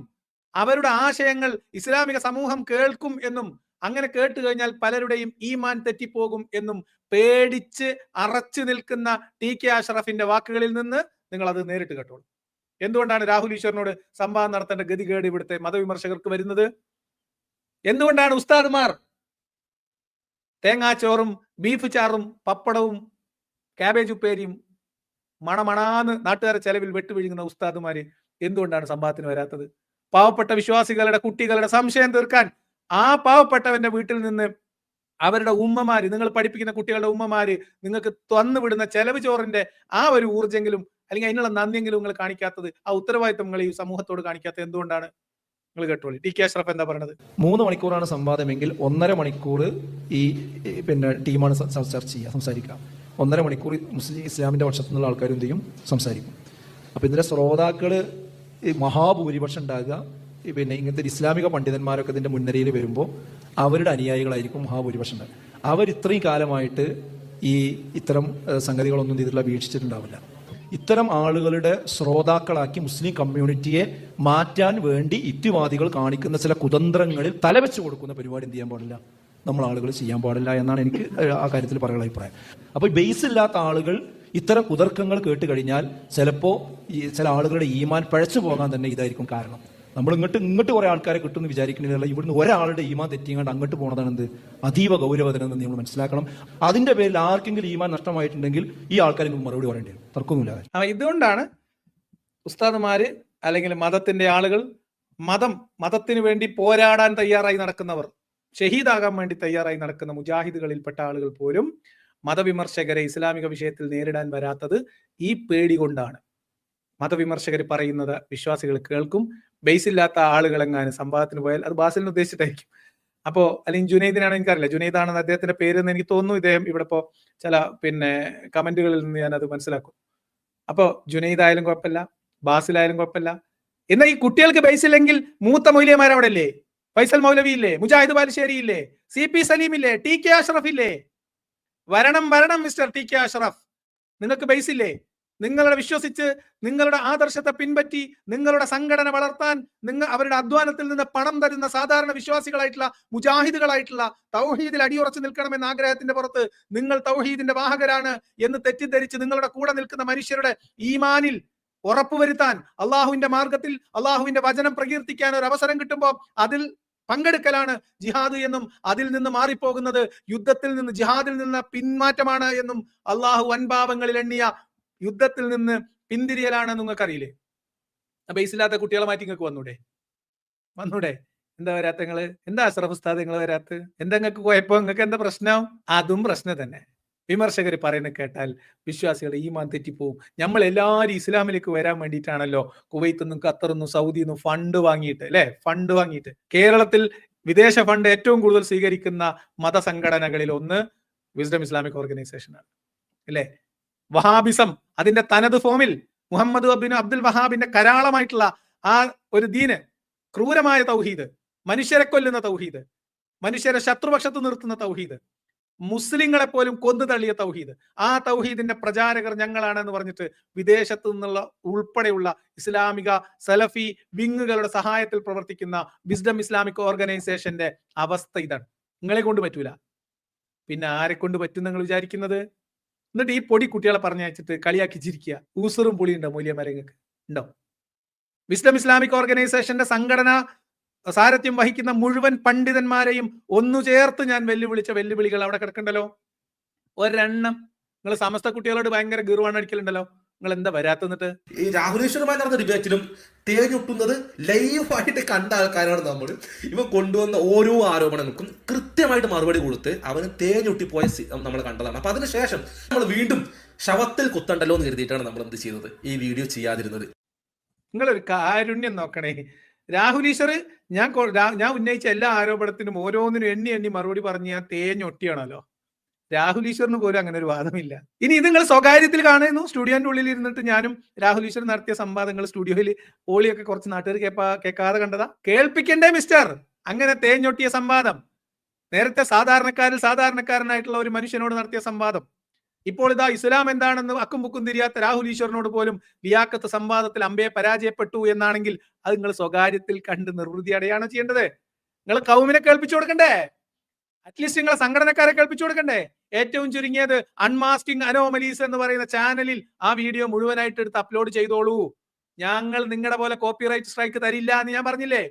അവരുടെ ആശയങ്ങൾ ഇസ്ലാമിക സമൂഹം കേൾക്കും എന്നും അങ്ങനെ കേട്ട് കഴിഞ്ഞാൽ പലരുടെയും ഈമാൻ തെറ്റിപ്പോകും എന്നും പേടിച്ച് അറച്ചു നിൽക്കുന്ന TK അഷ്റഫിന്റെ വാക്കുകളിൽ നിന്ന് നിങ്ങൾ അത് നേരിട്ട് കേട്ടോളൂ. എന്തുകൊണ്ടാണ് രാഹുൽ ഈശ്വറിനോട് സംവാദം നടത്തേണ്ട ഗതികേട് ഇവിടുത്തെ മതവിമർശകർക്ക് വരുന്നത്? എന്തുകൊണ്ടാണ് ഉസ്താദുമാർ തേങ്ങാച്ചോറും ബീഫ് ചാറും പപ്പടവും ക്യാബേജ് ഉപ്പേരിയും മണമണാന്ന് നാട്ടുകാരെ ചെലവിൽ വെട്ടുവിഴുങ്ങുന്ന ഉസ്താദുമാര് എന്തുകൊണ്ടാണ് സംവാദത്തിന് വരാത്തത്? പാവപ്പെട്ട വിശ്വാസികളുടെ കുട്ടികളുടെ സംശയം തീർക്കാൻ ആ പാവപ്പെട്ടവന്റെ വീട്ടിൽ നിന്ന് അവരുടെ ഉമ്മമാര്, നിങ്ങൾ പഠിപ്പിക്കുന്ന കുട്ടികളുടെ ഉമ്മമാര് നിങ്ങൾക്ക് തന്നുവിടുന്ന ചെലവ് ചോറിന്റെ ആ ഒരു ഊർജ്ജെങ്കിലും അല്ലെങ്കിൽ അതിനുള്ള നന്ദിയെങ്കിലും നിങ്ങൾ കാണിക്കാത്തത്, ആ ഉത്തരവാദിത്വം നിങ്ങൾ ഈ സമൂഹത്തോട് കാണിക്കാത്തത് എന്തുകൊണ്ടാണ്? നിങ്ങൾ കേട്ടോളി. TK അഷ്റഫ് എന്താ പറയുന്നത്? 3 മണിക്കൂറാണ് സംവാദമെങ്കിൽ 1.5 മണിക്കൂർ ഈ ടീമാണ് ചർച്ച ചെയ്യുക, സംസാരിക്കുക. 1.5 മണിക്കൂർ മുസ്ലിം ഇസ്ലാമിന്റെ പക്ഷത്തു നിന്നുള്ള ആൾക്കാരും എന്ത് ചെയ്യും? സംസാരിക്കും. അപ്പൊ ഇതിന്റെ ശ്രോതാക്കള് മഹാഭൂരിപക്ഷം ഉണ്ടാകുക ഇങ്ങനത്തെ ഇസ്ലാമിക പണ്ഡിതന്മാരൊക്കെ ഇതിന്റെ മുൻനിരയിൽ വരുമ്പോൾ അവരുടെ അനുയായികളായിരിക്കും മഹാഭൂരിപക്ഷം ഉണ്ടാകുക. അവർ ഇത്രയും കാലമായിട്ട് ഇത്തരം സംഗതികളൊന്നും ഇതിലുള്ള വീക്ഷിച്ചിട്ടുണ്ടാവില്ല. ഇത്തരം ആളുകളുടെ ശ്രോതാക്കളാക്കി മുസ്ലിം കമ്മ്യൂണിറ്റിയെ മാറ്റാൻ വേണ്ടി യുക്തിവാദികൾ കാണിക്കുന്ന ചില കുതന്ത്രങ്ങളിൽ തലവെച്ച് കൊടുക്കുന്ന പരിപാടി എന്ത് ചെയ്യാൻ പാടില്ല, നമ്മൾ ആളുകൾ ചെയ്യാൻ പാടില്ല എന്നാണ് എനിക്ക് ആ കാര്യത്തിൽ പറയാനുള്ള അഭിപ്രായം. അപ്പോൾ ബേസ് ഇല്ലാത്ത ആളുകൾ ഇത്തരം കുതർക്കങ്ങൾ കേട്ട് കഴിഞ്ഞാൽ ചിലപ്പോൾ ചില ആളുകളുടെ ഈമാൻ പഴച്ചു പോകാൻ തന്നെ ഇതായിരിക്കും കാരണം. നമ്മൾ ഇങ്ങോട്ട് കുറെ ആൾക്കാരെ കിട്ടുമെന്ന് വിചാരിക്കുന്നില്ല, ഇവിടുന്ന് ഒരാളുടെ ഈമാൻ തെറ്റിയാണ്ട് അങ്ങോട്ട് പോണതാണ് എന്ത് അതീവ ഗൗരവതരം എന്ന് നമ്മൾ മനസ്സിലാക്കണം. അതിന്റെ പേരിൽ ആർക്കെങ്കിലും ഈമാൻ നഷ്ടമായിട്ടുണ്ടെങ്കിൽ ഈ ആൾക്കാർക്ക് മറുപടി പറയേണ്ടി വരും, തർക്കമൊന്നുമില്ല. ഇതുകൊണ്ടാണ് ഉസ്താദുമാര് അല്ലെങ്കിൽ മതത്തിന്റെ ആളുകൾ മതത്തിന് വേണ്ടി പോരാടാൻ തയ്യാറായി നടക്കുന്നവർ, ഷഹീദാകാൻ വേണ്ടി തയ്യാറായി നടക്കുന്ന മുജാഹിദുകളിൽപ്പെട്ട ആളുകൾ പോലും മതവിമർശകരെ ഇസ്ലാമിക വിഷയത്തിൽ നേരിടാൻ വരാത്തത് ഈ പേടി കൊണ്ടാണ്. മതവിമർശകർ പറയുന്നത് വിശ്വാസികൾ കേൾക്കും. ബേസില്ലാത്ത ആളുകൾ എങ്ങാനും സംവാദത്തിന് പോയാൽ അത് ബാസിലിനെ ഉദ്ദേശിച്ചിട്ടായിരിക്കും. അപ്പോ അല്ലെങ്കിൽ ജുനൈദിനാണ്, എനിക്കറിയില്ല ജുനൈദാണെന്ന് അദ്ദേഹത്തിന്റെ പേര് എന്ന് എനിക്ക് തോന്നുന്നു. ഇദ്ദേഹം ഇവിടെ ഇപ്പോ ചില കമന്റുകളിൽ നിന്ന് ഞാൻ അത് മനസ്സിലാക്കും. അപ്പോ ജുനൈദായാലും കുഴപ്പമില്ല, ബാസിലായാലും കുഴപ്പമില്ല. എന്നാൽ ഈ കുട്ടികൾക്ക് ബേസില്ലെങ്കിൽ മൂത്ത മൗലവിമാർ അവിടെ ഇല്ലേ? ഫൈസൽ മൗലവി ഇല്ലേ? മുജാഹിദ് ബാലുശ്ശേരി ഇല്ലേ? CP സലീം ഇല്ലേ? TK അഷ്റഫ് ഇല്ലേ? വരണം മിസ്റ്റർ TK അഷ്റഫ്. നിങ്ങൾക്ക് ബേസ് ഇല്ലേ? നിങ്ങളുടെ വിശ്വസിച്ച് നിങ്ങളുടെ ആദർശത്തെ പിൻപറ്റി നിങ്ങളുടെ സംഘടന വളർത്താൻ അവരുടെ അധ്വാനത്തിൽ നിന്ന് പണം തരുന്ന സാധാരണ വിശ്വാസികളായിട്ടുള്ള മുജാഹിദുകളായിട്ടുള്ള തൗഹീദിൽ അടിയുറച്ചു നിൽക്കണമെന്ന ആഗ്രഹത്തിന്റെ പുറത്ത് നിങ്ങൾ തൗഹീദിന്റെ വാഹകരാണ് എന്ന് തെറ്റിദ്ധരിച്ച് നിങ്ങളുടെ കൂടെ നിൽക്കുന്ന മനുഷ്യരുടെ ഈമാനിൽ ഉറപ്പുവരുത്താൻ, അള്ളാഹുവിന്റെ മാർഗത്തിൽ അള്ളാഹുവിന്റെ വചനം പ്രകീർത്തിക്കാൻ ഒരു അവസരം കിട്ടുമ്പോൾ അതിൽ പങ്കെടുക്കലാണ് ജിഹാദ് എന്നും അതിൽ നിന്ന് മാറിപ്പോകുന്നത് യുദ്ധത്തിൽ നിന്ന് ജിഹാദിൽ നിന്ന് പിന്മാറ്റമാണ് എന്നും അള്ളാഹു വൻപാപങ്ങളിൽ എണ്ണിയ യുദ്ധത്തിൽ നിന്ന് പിന്തിരിയലാണെന്ന് നിങ്ങൾക്കറിയില്ലേ? ബേസില്ലാത്ത കുട്ടികളെ മാറ്റി നിങ്ങൾക്ക് വന്നൂടെ? എന്താ വരാത്ത നിങ്ങള്? എന്താ അഷ്റഫ് ഉസ്താദ് നിങ്ങൾ വരാത്ത? എന്താ നിങ്ങൾക്ക് കുഴപ്പം? നിങ്ങൾക്ക് എന്താ പ്രശ്നം? അതും പ്രശ്നം തന്നെ. വിമർശകർ പറയുന്നത് കേട്ടാൽ വിശ്വാസികളുടെ ഈമാൻ തെറ്റിപ്പോവും. നമ്മൾ എല്ലാവരും ഇസ്ലാമിലേക്ക് വരാൻ വേണ്ടിയിട്ടാണല്ലോ കുവൈത്തിൽ നിന്നും ഖത്തറിൽ നിന്നും സൗദിയിൽ നിന്നും ഫണ്ട് വാങ്ങിയിട്ട് കേരളത്തിൽ വിദേശ ഫണ്ട് ഏറ്റവും കൂടുതൽ സ്വീകരിക്കുന്ന മതസംഘടനകളിൽ ഒന്ന് വിസ്ഡം ഇസ്ലാമിക് ഓർഗനൈസേഷൻ ആണ്, അല്ലേ? വഹാബിസം അതിന്റെ തനത് ഫോമിൽ മുഹമ്മദ് ബിൻ അബ്ദുൽ വഹാബിന്റെ കരാളമായിട്ടുള്ള ആ ഒരു ദീന്, ക്രൂരമായ തൗഹീദ്, മനുഷ്യരെ കൊല്ലുന്ന തൗഹീദ്, മനുഷ്യരെ ശത്രുപക്ഷത്ത് നിർത്തുന്ന തൗഹീദ്, മുസ്ലിങ്ങളെ പോലും കൊന്നു തള്ളിയ തൗഹീദ്, ആ തൗഹീദിന്റെ പ്രചാരകർ ഞങ്ങളാണെന്ന് പറഞ്ഞിട്ട് വിദേശത്തു നിന്നുള്ള ഉൾപ്പെടെയുള്ള ഇസ്ലാമിക സലഫി വിങ്ങുകളുടെ സഹായത്തിൽ പ്രവർത്തിക്കുന്ന വിസ്ഡം ഇസ്ലാമിക് ഓർഗനൈസേഷന്റെ അവസ്ഥ ഇതാണ്. നിങ്ങളെ കൊണ്ട് പറ്റൂല, പിന്നെ ആരെ കൊണ്ട് പറ്റും നിങ്ങൾ വിചാരിക്കുന്നത്? എന്നിട്ട് ഈ പൊടി കുട്ടികളെ പറഞ്ഞയച്ചിട്ട് കളിയാക്കി ചിരിക്കുക. ഊസറും പുളിയുണ്ടോ മൂല്യമാരങ്ങൾക്ക്? ഉണ്ടോ? വിസ്ഡം ഇസ്ലാമിക് ഓർഗനൈസേഷന്റെ സംഘടന സാരഥ്യം വഹിക്കുന്ന മുഴുവൻ പണ്ഡിതന്മാരെയും ഒന്നു ചേർത്ത് ഞാൻ വെല്ലുവിളിച്ച വെല്ലുവിളികൾ അവിടെ കിടക്കണ്ടല്ലോ. ഒരെണ്ണം നിങ്ങൾ സമസ്ത കുട്ടികളോട് ഭയങ്കര ഗീർവാണ് അടിക്കലുണ്ടല്ലോ. നിങ്ങൾ എന്താ വരാത്തന്നിട്ട്? ഈ രാഹുൽ ഈശ്വറുമായി നടന്ന ഡിബേറ്റിലും തേഞ്ഞൊട്ടുന്നത് ലൈവായിട്ട് കണ്ട ആൾക്കാരാണ് നമ്മൾ. ഇവ കൊണ്ടുവന്ന ഓരോ ആരോപണങ്ങൾക്കും കൃത്യമായിട്ട് മറുപടി കൊടുത്ത് അവന് തേഞ്ഞൊട്ടിപ്പോയ നമ്മൾ കണ്ടതാണ്. അപ്പൊ അതിനുശേഷം നമ്മൾ വീണ്ടും ശവത്തിൽ കുത്തണ്ടല്ലോ എന്ന് കരുതിയിട്ടാണ് നമ്മൾ എന്ത് ചെയ്തത്, ഈ വീഡിയോ ചെയ്യാതിരുന്നത്. നിങ്ങളൊരു കാരുണ്യം നോക്കണേ. രാഹുൽ ഈശ്വർ ഞാൻ ഉന്നയിച്ച എല്ലാ ആരോപണത്തിനും ഓരോന്നിനും എണ്ണി മറുപടി പറഞ്ഞ് ഞാൻ തേഞ്ഞൊട്ടിയാണല്ലോ. രാഹുൽ ഈശ്വറിന് പോലും അങ്ങനെ ഒരു വാദമില്ല. ഇനി ഇത് നിങ്ങൾ സ്വകാര്യത്തിൽ കാണുന്നു. സ്റ്റുഡിയോന്റെ ഉള്ളിൽ ഇരുന്നിട്ട് ഞാനും രാഹുൽ ഈശ്വർ നടത്തിയ സംവാദങ്ങൾ സ്റ്റുഡിയോയിൽ ഓളിയൊക്കെ കുറച്ച് നാട്ടുകാർ കേൾക്കാതെ കണ്ടതാ. കേൾപ്പിക്കണ്ടേ മിസ്റ്റർ? അങ്ങനെ തേഞ്ഞൊട്ടിയ സംവാദം, നേരത്തെ സാധാരണക്കാരിൽ സാധാരണക്കാരനായിട്ടുള്ള ഒരു മനുഷ്യനോട് നടത്തിയ സംവാദം, ഇപ്പോൾ ഇതാ ഇസ്ലാം എന്താണെന്ന് അക്കും പുക്കും തിരിയാത്ത രാഹുൽ ഈശ്വറിനോട് പോലും ലിയാഖത്ത് സംവാദത്തിൽ അമ്പയെ പരാജയപ്പെട്ടു എന്നാണെങ്കിൽ അത് നിങ്ങൾ സ്വകാര്യത്തിൽ കണ്ട് നിർവൃതി അടയാണ് ചെയ്യേണ്ടത്. നിങ്ങൾ കൗമിനെ കേൾപ്പിച്ചു കൊടുക്കണ്ടേ? അറ്റ്ലീസ്റ്റ് നിങ്ങളെ സംഘടനക്കാരെ കേൾപ്പിച്ചു കൊടുക്കണ്ടേ? ഏറ്റവും ചുരുങ്ങിയത് അൺമാസ്കിംഗ് അനോമലീസ് എന്ന് പറയുന്ന ചാനലിൽ ആ വീഡിയോ മുഴുവനായിട്ട് എടുത്ത് അപ്ലോഡ് ചെയ്തോളൂ. ഞങ്ങൾ നിങ്ങളുടെ പോലെ കോപ്പിറൈറ്റ് സ്ട്രൈക്ക് തരില്ല എന്ന് ഞാൻ പറഞ്ഞില്ലേ,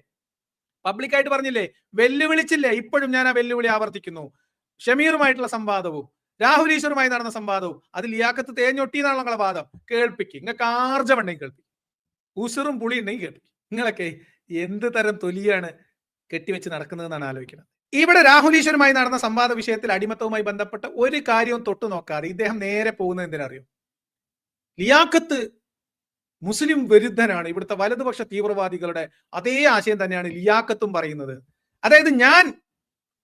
പബ്ലിക്കായിട്ട് പറഞ്ഞില്ലേ, വെല്ലുവിളിച്ചില്ലേ? ഇപ്പോഴും ഞാൻ ആ വെല്ലുവിളി ആവർത്തിക്കുന്നു. ഷമീറുമായിട്ടുള്ള സംവാദവും രാഹുൽ ഈശ്വറുമായി നടന്ന സംവാദവും അതിൽ ലിയാഖത്ത് തേഞ്ഞൊട്ടി എന്നാണ് നിങ്ങളെ വാദം. കേൾപ്പിക്കും, നിങ്ങൾക്ക് ആർജമുണ്ടെങ്കിൽ കേൾപ്പിക്കും, ഉസുറും പുളി ഉണ്ടെങ്കിൽ കേൾപ്പിക്കും. നിങ്ങളൊക്കെ എന്ത് തരം തൊലിയാണ് കെട്ടിവെച്ച് നടക്കുന്നതെന്നാണ് ആലോചിക്കുന്നത്. ഇവിടെ രാഹുൽ ഈശ്വറുമായി നടന്ന സംവാദ വിഷയത്തിൽ അടിമത്തവുമായി ബന്ധപ്പെട്ട ഒരു കാര്യവും തൊട്ടു നോക്കാതെ ഇദ്ദേഹം നേരെ പോകുന്നത് എന്തിനറിയോ? ലിയാഖത്ത് മുസ്ലിം വിരുദ്ധനാണ്, ഇവിടുത്തെ വലതുപക്ഷ തീവ്രവാദികളുടെ അതേ ആശയം തന്നെയാണ് ലിയാഖത്തും പറയുന്നത്. അതായത് ഞാൻ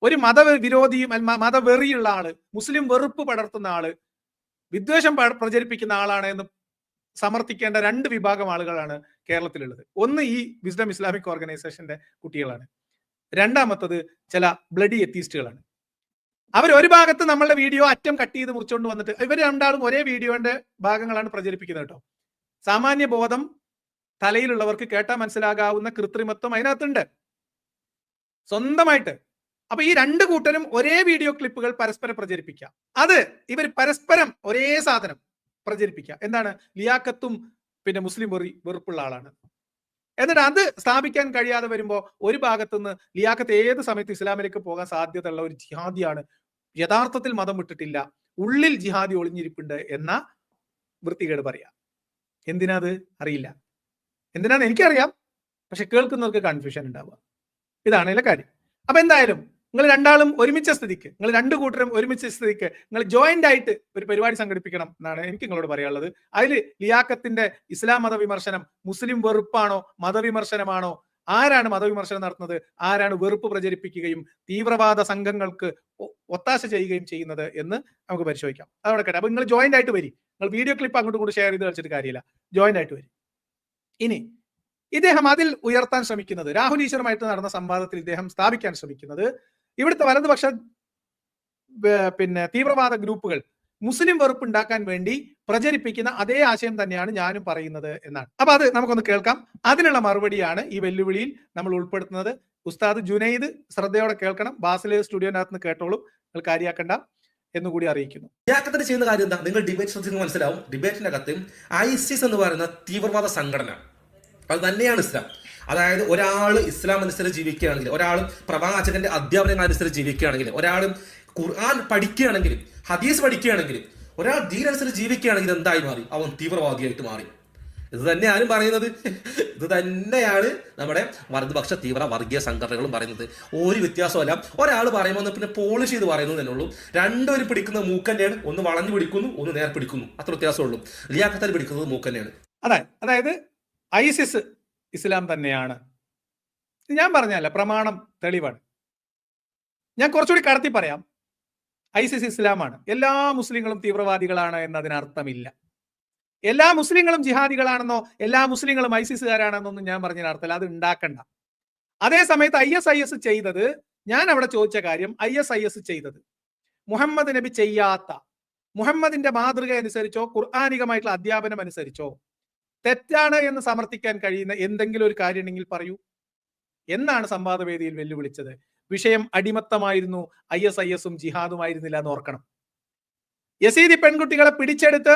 ഒരു മതവിരോധിയും മതവെറിയുള്ള ആള്, മുസ്ലിം വെറുപ്പ് പടർത്തുന്ന ആള്, വിദ്വേഷം പ്രചരിപ്പിക്കുന്ന ആളാണ് എന്ന് സമർത്ഥിക്കേണ്ട രണ്ട് വിഭാഗം ആളുകളാണ് കേരളത്തിലുള്ളത്. ഒന്ന് ഈ വിസ്ഡം ഇസ്ലാമിക് ഓർഗനൈസേഷന്റെ കുട്ടികളാണ്, രണ്ടാമത്തത് ചില ബ്ലഡി എത്തീസ്റ്റുകളാണ്. അവർ ഒരു ഭാഗത്ത് നമ്മളുടെ വീഡിയോ അറ്റം കട്ട് ചെയ്ത് മുറിച്ചുകൊണ്ട് വന്നിട്ട് ഇവർ രണ്ടാളും ഒരേ വീഡിയോന്റെ ഭാഗങ്ങളാണ് പ്രചരിപ്പിക്കുന്നത് കേട്ടോ. സാമാന്യ ബോധം തലയിലുള്ളവർക്ക് കേട്ടാൽ മനസ്സിലാകാവുന്ന കൃത്രിമത്വം അതിനകത്തുണ്ട് സ്വന്തമായിട്ട്. അപ്പൊ ഈ രണ്ട് കൂട്ടരും ഒരേ വീഡിയോ ക്ലിപ്പുകൾ പരസ്പരം പ്രചരിപ്പിക്കുക. അത് ഇവർ പരസ്പരം ഒരേ സാധനം പ്രചരിപ്പിക്കുക. എന്താണ്? ലിയാഖത്തും പിന്നെ മുസ്ലിം വെറുപ്പുള്ള ആളാണ്. എന്നിട്ട് അത് സ്ഥാപിക്കാൻ കഴിയാതെ വരുമ്പോൾ ഒരു ഭാഗത്തുനിന്ന് ലിയാഖത്ത് ഏത് സമയത്ത് ഇസ്ലാമിലേക്ക് പോകാൻ സാധ്യതയുള്ള ഒരു ജിഹാദിയാണ്, യഥാർത്ഥത്തിൽ മതം വിട്ടിട്ടില്ല, ഉള്ളിൽ ജിഹാദി ഒളിഞ്ഞിരിപ്പുണ്ട് എന്ന വൃത്തികേട് പറയാം. എന്തിനാ അത് അറിയില്ല, എന്തിനാന്ന് എനിക്കറിയാം, പക്ഷെ കേൾക്കുന്നവർക്ക് കൺഫ്യൂഷൻ ഉണ്ടാവുക. ഇതാണ് ഇതിലെ കാര്യം. അപ്പൊ എന്തായാലും നിങ്ങൾ രണ്ടാളും ഒരുമിച്ച സ്ഥിതിക്ക്, നിങ്ങൾ രണ്ടു കൂട്ടരും ഒരുമിച്ച സ്ഥിതിക്ക് നിങ്ങൾ ജോയിന്റ് ആയിട്ട് ഒരു പരിപാടി സംഘടിപ്പിക്കണം എന്നാണ് എനിക്ക് നിങ്ങളോട് പറയാനുള്ളത്. അതിൽ ലിയാഖത്തിന്റെ ഇസ്ലാം മതവിമർശനം മുസ്ലിം വെറുപ്പാണോ മതവിമർശനമാണോ, ആരാണ് മതവിമർശനം നടത്തുന്നത്, ആരാണ് വെറുപ്പ് പ്രചരിപ്പിക്കുകയും തീവ്രവാദ സംഘങ്ങൾക്ക് ഒത്താശ ചെയ്യുകയും ചെയ്യുന്നത് എന്ന് നമുക്ക് പരിശോധിക്കാം. അതവിടെ കേട്ടെ. അപ്പൊ നിങ്ങൾ ജോയിന്റ് ആയിട്ട് വരി. നിങ്ങൾ വീഡിയോ ക്ലിപ്പ് അങ്ങോട്ടും കൂടി ഷെയർ ചെയ്ത് കളിച്ചിട്ട് കാര്യമില്ല, ജോയിന്റ് ആയിട്ട് വരി. ഇനി ഇദ്ദേഹം അതിൽ ഉയർത്താൻ ശ്രമിക്കുന്നത്, രാഹുൽ ഈശ്വറുമായിട്ട് നടന്ന സംവാദത്തിൽ ഇദ്ദേഹം സ്ഥാപിക്കാൻ ശ്രമിക്കുന്നത്, ഇവിടുത്തെ വലതുപക്ഷ പിന്നെ തീവ്രവാദ ഗ്രൂപ്പുകൾ മുസ്ലിം വെറുപ്പ് ഉണ്ടാക്കാൻ വേണ്ടി പ്രചരിപ്പിക്കുന്ന അതേ ആശയം തന്നെയാണ് ഞാനും പറയുന്നത് എന്നാണ്. അപ്പൊ അത് നമുക്കൊന്ന് കേൾക്കാം. അതിനുള്ള മറുപടിയാണ് ഈ വെല്ലുവിളിയിൽ നമ്മൾ ഉൾപ്പെടുത്തുന്നത്. ഉസ്താദ് ജുനൈദ് ശ്രദ്ധയോടെ കേൾക്കണം. ബാസിലെ സ്റ്റുഡിയോനകത്ത് നിന്ന് കേട്ടോളൂ, നിങ്ങൾ കാര്യാക്കണ്ട എന്നുകൂടി അറിയിക്കുന്നു. ലിയാഖത്തിന് ചെയ്യുന്ന കാര്യം എന്താ? നിങ്ങൾ ഡിബേറ്റ് ശ്രദ്ധിച്ച് മനസ്സിലാവും. ഡിബേറ്റിന്റെ അകത്ത് ഐസിസ് എന്ന് പറയുന്ന തീവ്രവാദ സംഘടന അത് തന്നെയാണ് ഇസ്ലാം. അതായത് ഒരാൾ ഇസ്ലാം അനുസരിച്ച് ജീവിക്കുകയാണെങ്കിൽ, ഒരാൾ പ്രവാചകന്റെ അധ്യാപനങ്ങൾ അനുസരിച്ച് ജീവിക്കുകയാണെങ്കിൽ, ഒരാൾ ഖുർആൻ പഠിക്കുകയാണെങ്കിലും ഹദീസ് പഠിക്കുകയാണെങ്കിലും ഒരാൾ ദീൻ അനുസരിച്ച് ജീവിക്കുകയാണെങ്കിൽ എന്തായി മാറി? അവൻ തീവ്രവാദിയായിട്ട് മാറി. ഇത് തന്നെയാണ് പറയുന്നത്. ഇത് തന്നെയാണ് നമ്മുടെ വലതുപക്ഷ തീവ്ര വർഗീയ സംഘടനകളും പറയുന്നത്. ഒരു വ്യത്യാസമല്ല. ഒരാൾ പറയുമ്പോൾ പിന്നെ പോളിഷ് ചെയ്ത് പറയുന്നത് തന്നെ ഉള്ളൂ. രണ്ടുപേരും പിടിക്കുന്ന മൂക്കന്നെയാണ്. ഒന്ന് വളഞ്ഞു പിടിക്കുന്നു, ഒന്ന് നേർ പിടിക്കുന്നു, അത്ര വ്യത്യാസമുള്ളൂ. ലിയാഖത്തിൽ പിടിക്കുന്നത് മൂക്കന്നെയാണ്. അതായത് ഐസിസ് ഇസ്ലാം തന്നെയാണ്. ഞാൻ പറഞ്ഞല്ല, പ്രമാണം തെളിവാണ്. ഞാൻ കുറച്ചുകൂടി കടത്തി പറയാം. ഐസിസ് ഇസ്ലാമാണ്. എല്ലാ മുസ്ലിങ്ങളും തീവ്രവാദികളാണ് എന്നതിനർത്ഥമില്ല. എല്ലാ മുസ്ലിങ്ങളും ജിഹാദികളാണെന്നോ എല്ലാ മുസ്ലിങ്ങളും ഐസിസുകാരാണെന്നൊന്നും ഞാൻ പറഞ്ഞതിനർത്ഥമില്ല. അത് ഉണ്ടാക്കണ്ട. അതേ സമയത്ത് ISIS ചെയ്തത്, ഞാൻ അവിടെ ചോദിച്ച കാര്യം, ISIS ചെയ്തത് മുഹമ്മദ് നബി ചെയ്യാത്ത, മുഹമ്മദിന്റെ മാതൃക അനുസരിച്ചോ ഖുർആനികമായിട്ടുള്ള അധ്യാപനം അനുസരിച്ചോ തെറ്റാണ് എന്ന് സമർത്ഥിക്കാൻ കഴിയുന്ന എന്തെങ്കിലും ഒരു കാര്യം ഉണ്ടെങ്കിൽ പറയൂ എന്നാണ് സംവാദവേദിയിൽ വെല്ലുവിളിച്ചത്. വിഷയം അടിമത്തമായിരുന്നു, ISISും ജിഹാദുമായിരുന്നില്ല എന്ന് ഓർക്കണം. യസീദി പെൺകുട്ടികളെ പിടിച്ചെടുത്ത്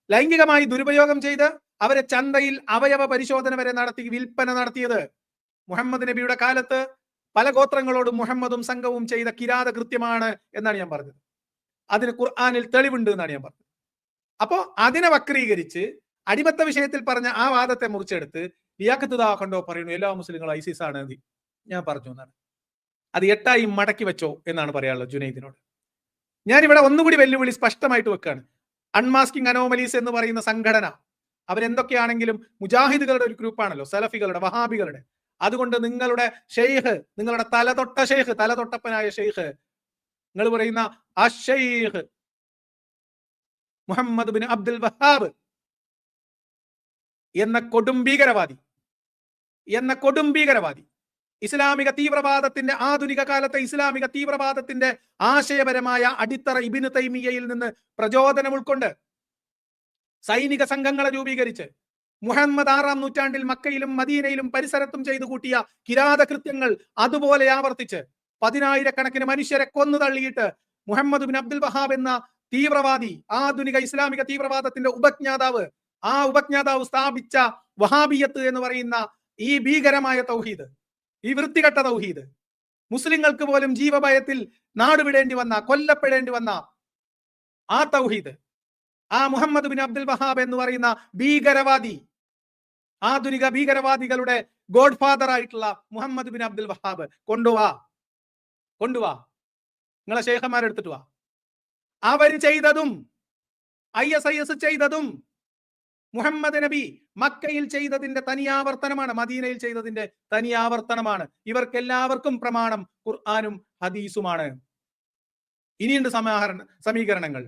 ലൈംഗികമായി ദുരുപയോഗം ചെയ്ത് അവരെ ചന്തയിൽ അവയവ പരിശോധന വരെ നടത്തി വിൽപ്പന നടത്തിയത് മുഹമ്മദ് നബിയുടെ കാലത്ത് പല ഗോത്രങ്ങളോടും മുഹമ്മദും സംഘവും ചെയ്ത കിരാത കൃത്യമാണ് എന്നാണ് ഞാൻ പറഞ്ഞത്. അതിന് ഖുർആനിൽ തെളിവുണ്ട് എന്നാണ് ഞാൻ പറഞ്ഞത്. അപ്പോ അതിനെ വക്രീകരിച്ച് അടിമത്ത വിഷയത്തിൽ പറഞ്ഞ ആ വാദത്തെ മുറിച്ചെടുത്ത് ലിയാഖത്ത് കണ്ടോ പറയുന്നു എല്ലാ മുസ്ലിങ്ങളും ഐസിസ് ആണ് ഞാൻ പറഞ്ഞു എന്നാണ്. അത് 8ആയി മടക്കി വെച്ചോ എന്നാണ് പറയാനുള്ളത് ജുനൈദിനോട്. ഞാനിവിടെ ഒന്നുകൂടി വെല്ലുവിളി സ്പഷ്ടമായിട്ട് വെക്കാണ്. അൺമാസ്കിംഗ് അനോമലീസ് എന്ന് പറയുന്ന സംഘടന അവരെന്തൊക്കെയാണെങ്കിലും മുജാഹിദുകളുടെ ഒരു ഗ്രൂപ്പാണല്ലോ, സലഫികളുടെ, വഹാബികളുടെ. അതുകൊണ്ട് നിങ്ങളുടെ ഷെയ്ഖ്, നിങ്ങളുടെ തലതൊട്ടപ്പനായ ഷെയ്ഖ് നിങ്ങൾ പറയുന്ന അശ്ശൈഖ് മുഹമ്മദ് ബിൻ അബ്ദുൽ വഹാബ് എന്ന കൊടുംഭീകരവാദി ഇസ്ലാമിക തീവ്രവാദത്തിന്റെ ആധുനിക കാലത്തെ ഇസ്ലാമിക തീവ്രവാദത്തിന്റെ ആശയപരമായ അടിത്തറ ഇബ്നു തൈമിയ്യയിൽ നിന്ന് പ്രചോദനം ഉൾക്കൊണ്ട് സൈനിക സംഘങ്ങളെ രൂപീകരിച്ച് മുഹമ്മദ് 6-ാം നൂറ്റാണ്ടിൽ മക്കയിലും മദീനയിലും പരിസരത്തും ചെയ്തു കൂട്ടിയ കിരാത കൃത്യങ്ങൾ അതുപോലെ ആവർത്തിച്ച് 10,000-കണക്കിന് മനുഷ്യരെ കൊന്നു തള്ളിയിട്ട് മുഹമ്മദ് ബിൻ അബ്ദുൽ വഹാബ് എന്ന തീവ്രവാദി, ആധുനിക ഇസ്ലാമിക തീവ്രവാദത്തിന്റെ ഉപജ്ഞാതാവ് സ്ഥാപിച്ച വഹാബിയത്ത് എന്ന് പറയുന്ന ഈ ഭീകരമായ തൗഹീദ്, ഈ വൃത്തികെട്ട തൗഹീദ്, മുസ്ലിങ്ങൾക്ക് പോലും ജീവഭയത്തിൽ നാടുവിടേണ്ടി വന്ന, കൊല്ലപ്പെടേണ്ടി വന്ന ആ തൗഹീദ്, ആ മുഹമ്മദ് ബിൻ അബ്ദുൽ വഹാബ് എന്ന് പറയുന്ന ഭീകരവാദി, ആധുനിക ഭീകരവാദികളുടെ ഗോഡ് ഫാദർ ആയിട്ടുള്ള മുഹമ്മദ് ബിൻ അബ്ദുൽ വഹാബ് കൊണ്ടുവാ, നിങ്ങളെ ശേഖന്മാരെടുത്തിട്ട് വാ. അവർ ചെയ്തതും ISIS ചെയ്തതും മുഹമ്മദ് നബി മക്കയിൽ ചെയ്തതിന്റെ തനിയാവർത്തനമാണ്, മദീനയിൽ ചെയ്തതിന്റെ തനിയാവർത്തനമാണ്. ഇവർക്കെല്ലാവർക്കും പ്രമാണം ഖുർആനും ഹദീസുമാണ്. ഇനിയുണ്ട് സമീകരണങ്ങൾ.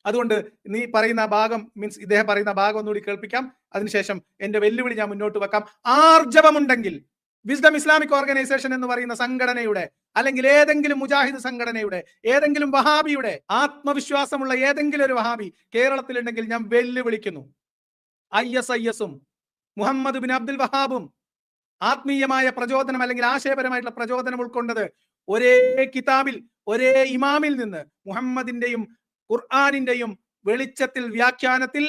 അതുകൊണ്ട് നീ പറയുന്ന ഭാഗം ഇദ്ദേഹം പറയുന്ന ഭാഗം ഒന്നുകൂടി കേൾപ്പിക്കാം. അതിനുശേഷം എന്റെ വെല്ലുവിളി ഞാൻ മുന്നോട്ട് വെക്കാം. ആർജവമുണ്ടെങ്കിൽ വിസ്ഡം ഇസ്ലാമിക് ഓർഗനൈസേഷൻ എന്ന് പറയുന്ന സംഘടനയുടെ, അല്ലെങ്കിൽ ഏതെങ്കിലും മുജാഹിദ് സംഘടനയുടെ, ഏതെങ്കിലും വഹാബിയുടെ ആത്മവിശ്വാസമുള്ള ഏതെങ്കിലും ഒരു വഹാബി കേരളത്തിലുണ്ടെങ്കിൽ ഞാൻ വെല്ലുവിളിക്കുന്നു. ISIS-ഉം മുഹമ്മദ് ബിൻ അബ്ദുൽ വഹാബും ആത്മീയമായ പ്രചോദനം അല്ലെങ്കിൽ ആശയപരമായിട്ടുള്ള പ്രചോദനം ഉൾക്കൊണ്ടത് ഒരേ കിതാബിൽ, ഒരേ ഇമാമിൽ നിന്ന്, മുഹമ്മദിന്റെയും ഖുർആനിന്റെയും വെളിച്ചത്തിൽ, വ്യാഖ്യാനത്തിൽ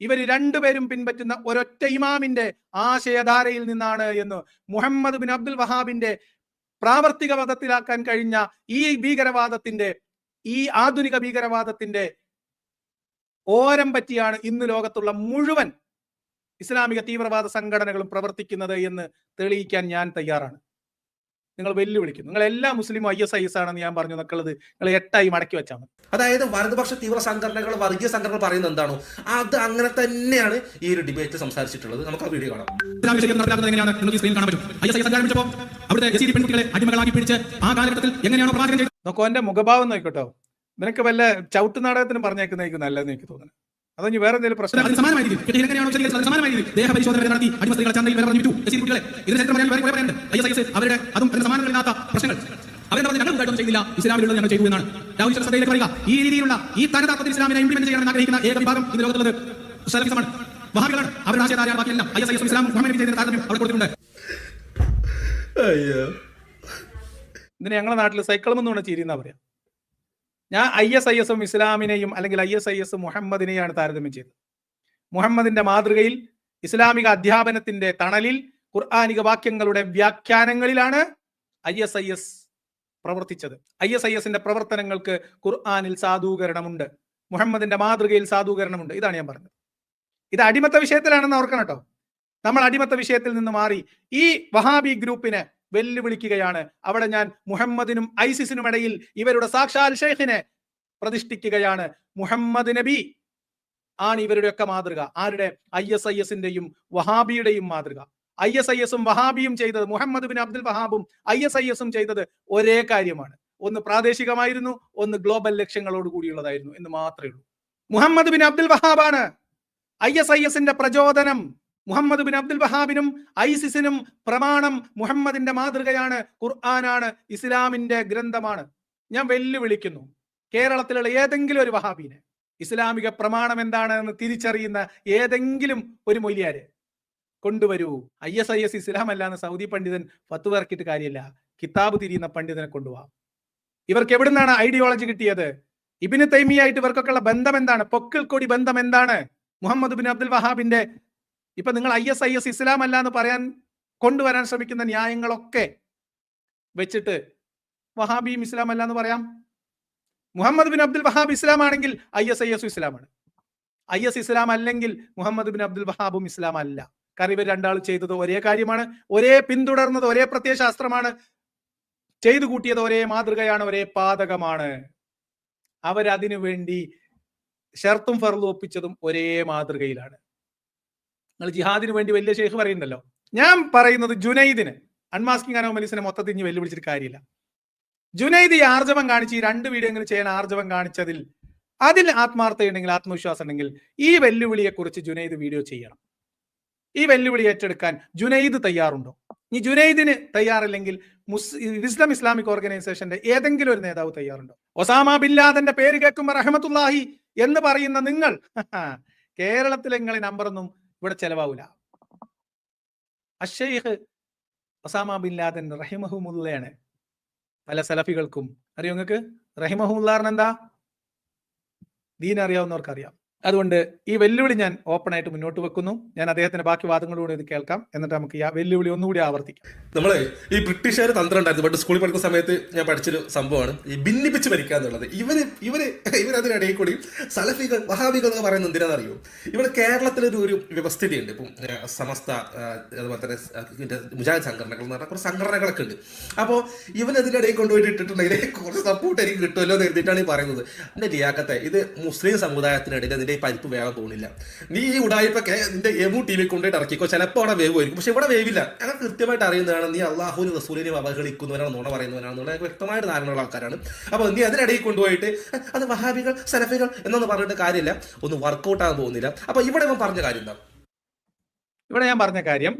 ഇവർ രണ്ടുപേരും പിൻപറ്റുന്ന ഒരൊറ്റ ഇമാമിന്റെ ആശയധാരയിൽ നിന്നാണ് എന്ന് മുഹമ്മദ് ബിൻ അബ്ദുൽ വഹാബിന്റെ പ്രാവർത്തിക പദത്തിലാക്കാൻ കഴിഞ്ഞ ഈ ഭീകരവാദത്തിന്റെ, ഈ ആധുനിക ഭീകരവാദത്തിന്റെ ഓരം പറ്റിയാണ് ഇന്ന് ലോകത്തുള്ള മുഴുവൻ ഇസ്ലാമിക തീവ്രവാദ സംഘടനകളും പ്രവർത്തിക്കുന്നത് എന്ന് തെളിയിക്കാൻ ഞാൻ തയ്യാറാണ്. നിങ്ങൾ വെല്ലുവിളിക്കുന്നു. നിങ്ങൾ എല്ലാ മുസ്ലിമും ISIS ആണെന്ന് ഞാൻ പറഞ്ഞു നിൽക്കുന്നത് നിങ്ങൾ 8 മടക്കി വെച്ചാൽ മതി. അതായത് വലതുപക്ഷ തീവ്ര സംഘടനകൾ, വർഗീയ സംഘടനകൾ പറയുന്നത് എന്താണോ അത് അങ്ങനെ തന്നെയാണ് ഈ ഒരു ഡിബേറ്റിൽ സംസാരിച്ചിട്ടുള്ളത്. നമുക്ക് ആ വീഡിയോ കാണാം. നോക്കോ, എന്റെ മുഖഭാവം നോക്കട്ടോ. നിനക്ക് വല്ല ചവിട്ട് നാടകത്തിനും പറഞ്ഞേക്കുന്നതായിരിക്കും നല്ലതെന്ന് എനിക്ക് തോന്നുന്നു. അതോ ഇനി വേറെ എന്തെങ്കിലും പ്രശ്നം? ഈ രീതിയിലുള്ള ഈ തനതാത്വത്തിൽ ഇസ്ലാമിനെ ഇംപ്ലിമെന്റ് ചെയ്യാൻ ആഗ്രഹിക്കുന്ന ഏക വിഭാഗം ഇന്ന് ലോകത്തുള്ളത് സലഫിസമാണ്, വഹാബികളാണ്. അവരുടെ ആശയധാരയാണ് ബാക്കിയെല്ലാം. ISIS ഇസ്ലാം മുഹമ്മദ് ചെയ്ത താരതമ്യം അവിടെ കൊടുത്തിട്ടുണ്ട്. ഇതിന് ഞങ്ങളുടെ നാട്ടിൽ സൈക്കിളും എന്ന് പറഞ്ഞ ചിരിയെന്നാ പറയാം. ഞാൻ ISIS-ഉം ഇസ്ലാമിനെയും അല്ലെങ്കിൽ ISIS മുഹമ്മദിനെയാണ് താരതമ്യം ചെയ്തത്. മുഹമ്മദിന്റെ മാതൃകയിൽ, ഇസ്ലാമിക അധ്യാപനത്തിന്റെ തണലിൽ, ഖുർആനിക വാക്യങ്ങളുടെ വ്യാഖ്യാനങ്ങളിലാണ് ISIS പ്രവർത്തിച്ചത്. ISIS-ന്റെ പ്രവർത്തനങ്ങൾക്ക് ഖുർആനിൽ സാധൂകരണമുണ്ട്, മുഹമ്മദിന്റെ മാതൃകയിൽ സാധൂകരണമുണ്ട്. ഇതാണ് ഞാൻ പറഞ്ഞത്. ഇത് അടിമത്ത വിഷയത്തിലാണെന്ന് ഓർക്കണം കേട്ടോ. നമ്മൾ അടിമത്ത വിഷയത്തിൽ നിന്ന് മാറി ഈ വഹാബി ഗ്രൂപ്പിനെ വെല്ലുവിളിക്കുകയാണ്. അവിടെ ഞാൻ മുഹമ്മദിനും ISIS-നും ഇടയിൽ ഇവരുടെ സാക്ഷാൽ ഷെയ്ഖിനെ പ്രതിഷ്ഠിക്കുകയാണ്. മുഹമ്മദ് നബി ആണ് ഇവരുടെയൊക്കെ മാതൃക. ആരുടെ? ISIS-ന്റെയും വഹാബിയുടെയും മാതൃക. ISIS-ഉം വഹാബിയും ചെയ്തത്, മുഹമ്മദ് ബിൻ അബ്ദുൽ വഹാബും ISIS-ഉം ചെയ്തത് ഒരേ കാര്യമാണ്. ഒന്ന് പ്രാദേശികമായിരുന്നു, ഒന്ന് ഗ്ലോബൽ ലക്ഷ്യങ്ങളോട് കൂടിയുള്ളതായിരുന്നു എന്ന് മാത്രമേ ഉള്ളൂ. മുഹമ്മദ് ബിൻ അബ്ദുൽ വഹാബാണ് ISIS-ന്റെ പ്രചോദനം. മുഹമ്മദ് ബിൻ അബ്ദുൽ വഹാബിനും ISIS-നും പ്രമാണം മുഹമ്മദിന്റെ മാതൃകയാണ്, ഖുർആനാണ്, ഇസ്ലാമിന്റെ ഗ്രന്ഥമാണ്. ഞാൻ വെല്ലുവിളിക്കുന്നു, കേരളത്തിലുള്ള ഏതെങ്കിലും ഒരു വഹാബിനെ ഇസ്ലാമിക പ്രമാണം എന്താണെന്ന് തിരിച്ചറിയുന്ന ഏതെങ്കിലും ഒരു മൊയ്ലിയാരെ കൊണ്ടുവരൂ. ISIS ഇസ്ലാം അല്ലാന്ന് സൗദി പണ്ഡിതൻ ഫത്വ ഇറക്കിയിട്ട് കാര്യമില്ല, കിതാബ് തിരിയുന്ന പണ്ഡിതനെ കൊണ്ടുപോവാം. ഇവർക്ക് എവിടുന്നാണ് ഐഡിയോളജി കിട്ടിയത്? ഇബ്നു തൈമിയ്യയായിട്ട് ഇവർക്കൊക്കെ ഉള്ള ബന്ധം എന്താണ്? പൊക്കിൾ കൊടി ബന്ധം എന്താണ്? മുഹമ്മദ് ബിൻ അബ്ദുൽ വഹാബിന്റെ ഇപ്പൊ നിങ്ങൾ ISIS ഇസ്ലാം അല്ല എന്ന് പറയാൻ കൊണ്ടുവരാൻ ശ്രമിക്കുന്ന ന്യായങ്ങളൊക്കെ വെച്ചിട്ട് വഹാബിയും ഇസ്ലാം അല്ല എന്ന് പറയാം. മുഹമ്മദ് ബിൻ അബ്ദുൽ വഹാബ് ഇസ്ലാം ആണെങ്കിൽ ISIS ഇസ്ലാമാണ്. IS ഇസ്ലാം അല്ലെങ്കിൽ മുഹമ്മദ് ബിൻ അബ്ദുൽ വഹാബും ഇസ്ലാം അല്ല. കാരണം ഇവർ രണ്ടാൾ ചെയ്തത് ഒരേ കാര്യമാണ്, ഒരേ പിന്തുടർന്നത് ഒരേ പ്രത്യയശാസ്ത്രമാണ്, ചെയ്തു കൂട്ടിയത് ഒരേ മാതൃകയാണ്, ഒരേ പാതകമാണ്. അവരതിനു വേണ്ടി ഷർത്തും ഫർളും ഒപ്പിച്ചതും ഒരേ മാതൃകയിലാണ്. നിങ്ങൾ ജിഹാദിന് വേണ്ടി വലിയ ഷെയ്ഖ് പറയുന്നുണ്ടല്ലോ. ഞാൻ പറയുന്നത് ജുനൈദിന്, അൺമാസ്കിംഗ് അനോമലീസിനെ മൊത്തത്തിൽ വെല്ലുവിളിച്ചിട്ട് കാര്യമില്ല. ജുനൈദ് ഈ ആർജവം കാണിച്ച് ഈ 2 വീഡിയോ ചെയ്യാൻ ആർജവം കാണിച്ചതിൽ അതിൽ ആത്മാർത്ഥതയുണ്ടെങ്കിൽ, ആത്മവിശ്വാസം ഉണ്ടെങ്കിൽ ഈ വെല്ലുവിളിയെ കുറിച്ച് ജുനൈദ് വീഡിയോ ചെയ്യണം. ഈ വെല്ലുവിളി ഏറ്റെടുക്കാൻ ജുനൈദ് തയ്യാറുണ്ടോ? ഈ ജുനൈദിന് തയ്യാറില്ലെങ്കിൽ വിസ്ഡം ഇസ്ലാമിക് ഓർഗനൈസേഷന്റെ ഏതെങ്കിലും ഒരു നേതാവ് തയ്യാറുണ്ടോ? ഒസാമ ബിൻ ലാദന്റെ പേര് കേൾക്കുമ്പോൾ റഹ്മത്തുള്ളാഹി എന്ന് പറയുന്ന നിങ്ങൾ കേരളത്തിലെ നിങ്ങളെ നമ്പറൊന്നും ഇവിടെ ചെലവാവില്ല. അഷൈഖ് ഒസാമ ബിൻ ലാദൻ റഹിമഹുമുള്ളയാണ്. പല സലഫികൾക്കും അറിയോ? നിങ്ങൾക്ക് റഹിമഹുല്ലാറിന് എന്താ ദീൻ അറിയാവുന്നവർക്കറിയാം. അതുകൊണ്ട് ഈ വെല്ലുവിളി ഞാൻ ഓപ്പൺ ആയിട്ട് മുന്നോട്ട് വെക്കുന്നു. ഞാൻ അദ്ദേഹത്തിന്റെ ബാക്കി വാദങ്ങളോട് ഇത് കേൾക്കാം, എന്നിട്ട് നമുക്ക് ഈ വെല്ലുവിളി ഒന്നുകൂടി ആവർത്തിക്കാം. നമ്മള് ഈ ബ്രിട്ടീഷുകാർ തന്ത്രം ഉണ്ടായിരുന്നു. പണ്ട് സ്കൂളിൽ പഠിക്കുന്ന സമയത്ത് ഞാൻ പഠിച്ചൊരു സംഭവമാണ് ഈ ഭിന്നിപ്പിച്ച് ഭരിക്കുക എന്നുള്ളത്. ഇവരതിനിടയിൽ കൂടി സലഫികൾ വഹാബികൾ എന്ന് പറയുന്നത് എന്തിനാണെന്നറിയോ? ഇവിടെ കേരളത്തിലൊരു ഒരു വ്യവസ്ഥിതിയുണ്ട്. ഇപ്പം സമസ്ത, അതുപോലെ തന്നെ മുജാഹിദ് സംഘടനകൾ എന്ന് പറഞ്ഞാൽ കുറച്ച് സംഘടനകളൊക്കെ ഉണ്ട്. അപ്പോൾ ഇവനതിനിടയിൽ കൊണ്ടുപോയിട്ട് ഇട്ടിട്ടുണ്ടെങ്കിൽ കുറച്ച് സപ്പോർട്ട് എനിക്ക് കിട്ടുമല്ലോ എന്ന് എഴുതിയിട്ടാണ് ഈ പറയുന്നത്. എന്റെ ലിയാഖത്തെ, ഇത് മുസ്ലിം സമുദായത്തിനിടയിൽ അതിന്റെ പരിപ്പ് വേഗം തോന്നില്ല. നീ ഈ ഉടായ്പൊക്കെ നിന്റെ എമു ടി വി കൊണ്ടുപോയിട്ട് ഇറക്കിക്കോ, ചിലപ്പോൾ അവിടെ വേവ് ആയിരിക്കും, പക്ഷെ ഇവിടെ വേവില്ല. അങ്ങനെ കൃത്യമായിട്ട് അറിയുന്നതാണ് നീ അള്ളാഹുവിന് റസൂലിനെയും അവഹേളിക്കുന്നവരാണ്, നുണ പറയുന്നവരാണെന്നുള്ള വ്യക്തമായിട്ട് ധാരണയുള്ള ആൾക്കാരാണ്. അപ്പോൾ നീ അതിനിടയിൽ കൊണ്ടുപോയിട്ട് അത് വഹാബികൾ സലഫികൾ എന്നൊന്നും പറഞ്ഞിട്ട് കാര്യമില്ല, ഒന്നും വർക്കൗട്ട് ആകാൻ പോകുന്നില്ല. അപ്പൊ ഇവിടെ ഇവൻ പറഞ്ഞ കാര്യം എന്താ? ഇവിടെ ഞാൻ പറഞ്ഞ കാര്യം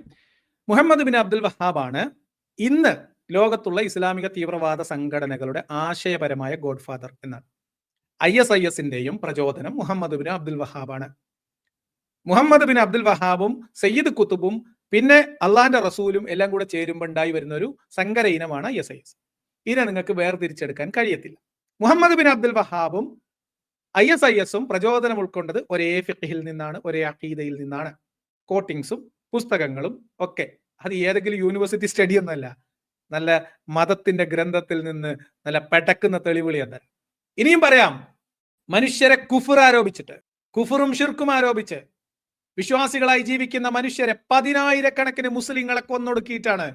മുഹമ്മദ് ബിൻ അബ്ദുൽ വഹാബാണ് ഇന്ന് ലോകത്തുള്ള ഇസ്ലാമിക തീവ്രവാദ സംഘടനകളുടെ ആശയപരമായ ഗോഡ്ഫാദർ എന്നാണ്. ISISന്റെയും പ്രചോദനം മുഹമ്മദ് ബിൻ അബ്ദുൽ വഹാബാണ്. മുഹമ്മദ് ബിൻ അബ്ദുൽ വഹാബും സയ്യിദ് കുത്തുബും പിന്നെ അള്ളാന്റെ റസൂലും എല്ലാം കൂടെ ചേരുമ്പോൾ ഉണ്ടായി വരുന്ന ഒരു സങ്കര ഇനമാണ് ISIS. ഇതിനെ നിങ്ങൾക്ക് വേർതിരിച്ചെടുക്കാൻ കഴിയത്തില്ല. മുഹമ്മദ് ബിൻ അബ്ദുൽ വഹാബും ISISും പ്രചോദനം ഉൾക്കൊണ്ടത് ഒരേ ഫിഖ്ഹിൽ നിന്നാണ്, ഒരേ അഖീദയിൽ നിന്നാണ്. കോട്ടിങ്സും പുസ്തകങ്ങളും ഒക്കെ അത് ഏതെങ്കിലും യൂണിവേഴ്സിറ്റി സ്റ്റഡി ഒന്നല്ല, നല്ല മതത്തിന്റെ ഗ്രന്ഥത്തിൽ നിന്ന് നല്ല പെടക്കുന്ന തെളിവിളി എന്താ. ഇനിയും പറയാം, മനുഷ്യരെ കുഫർ ആരോപിച്ചിട്ട്, കുഫറും ഷിർക്കും ആരോപിച്ച് വിശ്വാസികളായി ജീവിക്കുന്ന മനുഷ്യരെ 10,000 മുസ്ലിങ്ങളെ കൊന്നൊടുക്കിയിട്ടാണ്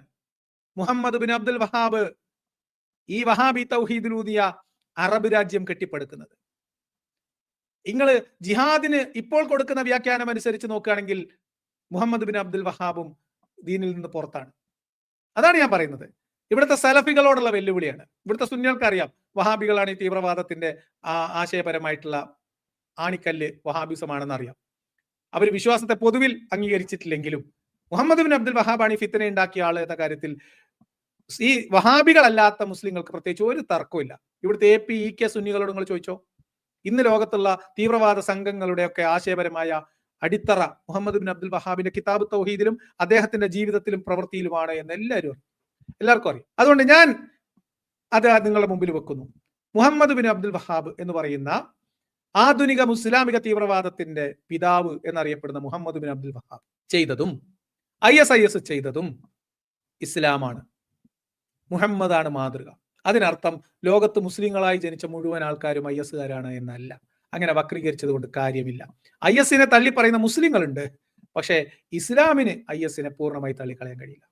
മുഹമ്മദ് ബിൻ അബ്ദുൽ വഹാബ് ഈ വഹാബി തൗഹീദിലൂതിയ അറബ് രാജ്യം കെട്ടിപ്പടുക്കുന്നത്. നിങ്ങൾ ജിഹാദിന് ഇപ്പോൾ കൊടുക്കുന്ന വ്യാഖ്യാനം അനുസരിച്ച് നോക്കുകയാണെങ്കിൽ മുഹമ്മദ് ബിൻ അബ്ദുൽ വഹാബും ദീനിൽ നിന്ന് പുറത്താണ്. അതാണ് ഞാൻ പറയുന്നത്. ഇവിടുത്തെ സലഫികളോടുള്ള വെല്ലുവിളിയാണ്. ഇവിടുത്തെ സുന്നികൾക്ക് അറിയാം വഹാബികളാണ് ഈ തീവ്രവാദത്തിന്റെ ആശയപരമായിട്ടുള്ള ആണിക്കല്ല് വഹാബിസമാണെന്ന് അറിയാം. അവർ വിശ്വാസത്തെ പൊതുവിൽ അംഗീകരിച്ചിട്ടില്ലെങ്കിലും മുഹമ്മദ് ബിൻ അബ്ദുൽ വഹാബാണ് ഈ ഫിത്തന ഉണ്ടാക്കിയ ആള് എന്ന കാര്യത്തിൽ ഈ വഹാബികളല്ലാത്ത മുസ്ലിങ്ങൾക്ക് പ്രത്യേകിച്ച് ഒരു തർക്കമില്ല. ഇവിടുത്തെ AP EK സുന്നികളോട് നിങ്ങൾ ചോദിച്ചോ, ഇന്ന് ലോകത്തുള്ള തീവ്രവാദ സംഘങ്ങളുടെയൊക്കെ ആശയപരമായ അടിത്തറ മുഹമ്മദ് ബിൻ അബ്ദുൽ വഹാബിന്റെ കിതാബ് തൗഹീദിലും അദ്ദേഹത്തിന്റെ ജീവിതത്തിലും പ്രവൃത്തിയിലുമാണ് എന്ന് എല്ലാവർക്കും അറിയാം. അതുകൊണ്ട് ഞാൻ അത് നിങ്ങളുടെ മുമ്പിൽ വെക്കുന്നു. മുഹമ്മദ് ബിൻ അബ്ദുൽ വഹാബ് എന്ന് പറയുന്ന ആധുനിക മുസ്ലാമിക തീവ്രവാദത്തിന്റെ പിതാവ് എന്നറിയപ്പെടുന്ന മുഹമ്മദ് ബിൻ അബ്ദുൽ വഹാബ് ചെയ്തതും ISIS ചെയ്തതും ഇസ്ലാമാണ്. മുഹമ്മദാണ് മാതൃക. അതിനർത്ഥം ലോകത്ത് മുസ്ലിങ്ങളായി ജനിച്ച മുഴുവൻ ആൾക്കാരും ISകാരാണ് എന്നല്ല. അങ്ങനെ വക്രീകരിച്ചത് കൊണ്ട് കാര്യമില്ല. ISനെ തള്ളി പറയുന്ന മുസ്ലിങ്ങളുണ്ട്, പക്ഷേ ഇസ്ലാമിന് ISനെ പൂർണ്ണമായി തള്ളിക്കളയാൻ കഴിയില്ല.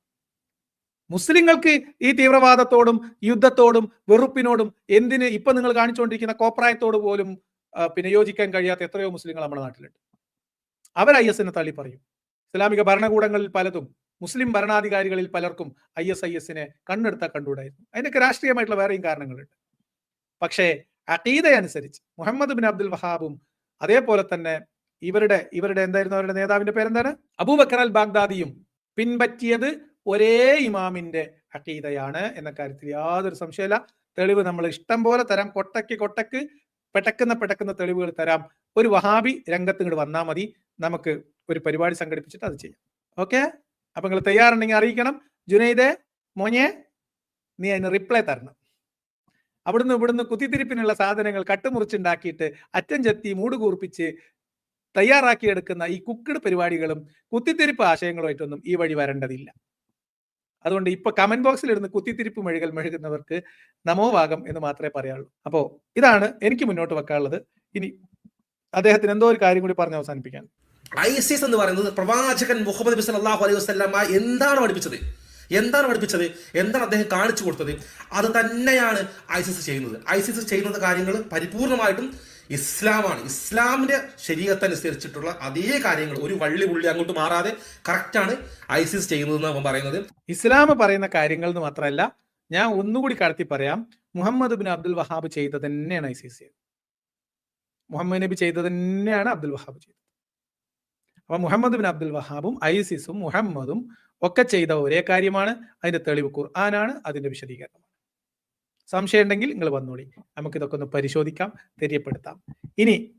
മുസ്ലിങ്ങൾക്ക് ഈ തീവ്രവാദത്തോടും യുദ്ധത്തോടും വെറുപ്പിനോടും എന്തിന് ഇപ്പൊ നിങ്ങൾ കാണിച്ചുകൊണ്ടിരിക്കുന്ന കോപ്രായത്തോട് പോലും പിന്നെ യോജിക്കാൻ കഴിയാത്ത എത്രയോ മുസ്ലിങ്ങൾ നമ്മുടെ നാട്ടിലുണ്ട്. അവർ ISനെ തള്ളി പറയും. ഇസ്ലാമിക ഭരണകൂടങ്ങളിൽ പലതും മുസ്ലിം ഭരണാധികാരികളിൽ പലർക്കും ISISനെ കണ്ണെടുത്താൽ കണ്ടുകൂടായിരുന്നു. അതിനൊക്കെ രാഷ്ട്രീയമായിട്ടുള്ള വേറെയും കാരണങ്ങളുണ്ട്. പക്ഷേ അഖീദ അനുസരിച്ച് മുഹമ്മദ് ബിൻ അബ്ദുൽ വഹാബും അതേപോലെ തന്നെ ഇവരുടെ എന്തായിരുന്നു അവരുടെ നേതാവിന്റെ പേരെന്താണ്, അബൂബക്കർ അൽ ബാഗ്ദാദിയും പിൻപറ്റിയത് ഒരേ ഇമാമിന്റെ അഖീദയാണ് എന്ന കാര്യത്തിൽ യാതൊരു സംശയമില്ല. തെളിവ് നമ്മൾ ഇഷ്ടം പോലെ തരാം. കൊട്ടക്ക് പെടക്കുന്ന തെളിവുകൾ തരാം. ഒരു വഹാബി രംഗത്ത് ഇങ്ങോട്ട് വന്നാൽ മതി, നമുക്ക് ഒരു പരിപാടി സംഘടിപ്പിച്ചിട്ട് അത് ചെയ്യാം. ഓക്കെ, അപ്പൊ നിങ്ങൾ തയ്യാറുണ്ടെങ്കിൽ അറിയിക്കണം. ജുനൈദെ മോനെ, നീ അതിന് റിപ്ലൈ തരണം. ഇവിടുന്ന് കുത്തിത്തിരിപ്പിനുള്ള സാധനങ്ങൾ കട്ടുമുറിച്ചുണ്ടാക്കിയിട്ട് അറ്റം ചെത്തി മൂട് കൂർപ്പിച്ച് തയ്യാറാക്കിയെടുക്കുന്ന ഈ കുക്കിഡ് പരിപാടികളും കുത്തിത്തിരിപ്പ് ആശയങ്ങളുമായിട്ടൊന്നും ഈ വഴി വരേണ്ടതില്ല. അതുകൊണ്ട് ഇപ്പൊ കമന്റ് ബോക്സിൽ ഇരുന്ന് കുത്തിത്തിരിപ്പ് മെഴുകുന്നവർക്ക് നമോഭാഗം എന്ന് മാത്രമേ പറയാനുള്ളൂ. അപ്പോ ഇതാണ് എനിക്ക് മുന്നോട്ട് വെക്കാനുള്ളത്. ഇനി അദ്ദേഹത്തിന് എന്തോ ഒരു കാര്യം കൂടി പറഞ്ഞ് അവസാനിപ്പിക്കാൻ. ISIS എന്ന് പറയുന്നത് പ്രവാചകൻ മുഹമ്മദ് നബി സല്ലല്ലാഹു അലൈഹി വസല്ലം എന്താണ് പഠിപ്പിച്ചത്, എന്താണ് അദ്ദേഹം കാണിച്ചു കൊടുത്തത്, അത് തന്നെയാണ് ISIS ചെയ്യുന്നത്. ISIS ചെയ്യുന്ന കാര്യങ്ങൾ പരിപൂർണമായിട്ടും ഇസ്ലാമാണ്. ഇസ്ലാമിന്റെ ശരീഅത്തനുസരിച്ചിട്ടുള്ള അതേ കാര്യങ്ങൾ, ഒരു വള്ളി പുള്ളി അങ്ങോട്ട് മാറാതെ കറക്റ്റാണ് ISIS ചെയ്യുന്നതെന്ന് അവൻ പറയുന്നത്. ഇസ്ലാം പറയുന്ന കാര്യങ്ങൾ എന്ന് മാത്രമല്ല, ഞാൻ ഒന്നുകൂടി കടത്തി പറയാം, മുഹമ്മദ് ബിൻ അബ്ദുൽ വഹാബ് ചെയ്തത് തന്നെയാണ് ICC. മുഹമ്മദ് നബി ചെയ്തത് തന്നെയാണ് അബ്ദുൽ വഹാബ് ചെയ്തത്. അപ്പൊ മുഹമ്മദ് ബിൻ അബ്ദുൽ വഹാബും ISISും മുഹമ്മദും ഒക്കെ ചെയ്ത ഒരേ കാര്യമാണ്. അതിന്റെ തെളിവ് ഖുർആനാണ്, അതിന്റെ വിശദീകരണമാണ്. സംശയം ഉണ്ടെങ്കിൽ നിങ്ങൾ വന്നോളി, നമുക്കിതൊക്കെ ഒന്ന് പരിശോധിക്കാം, തെര്യപ്പെടുത്താം. ഇനി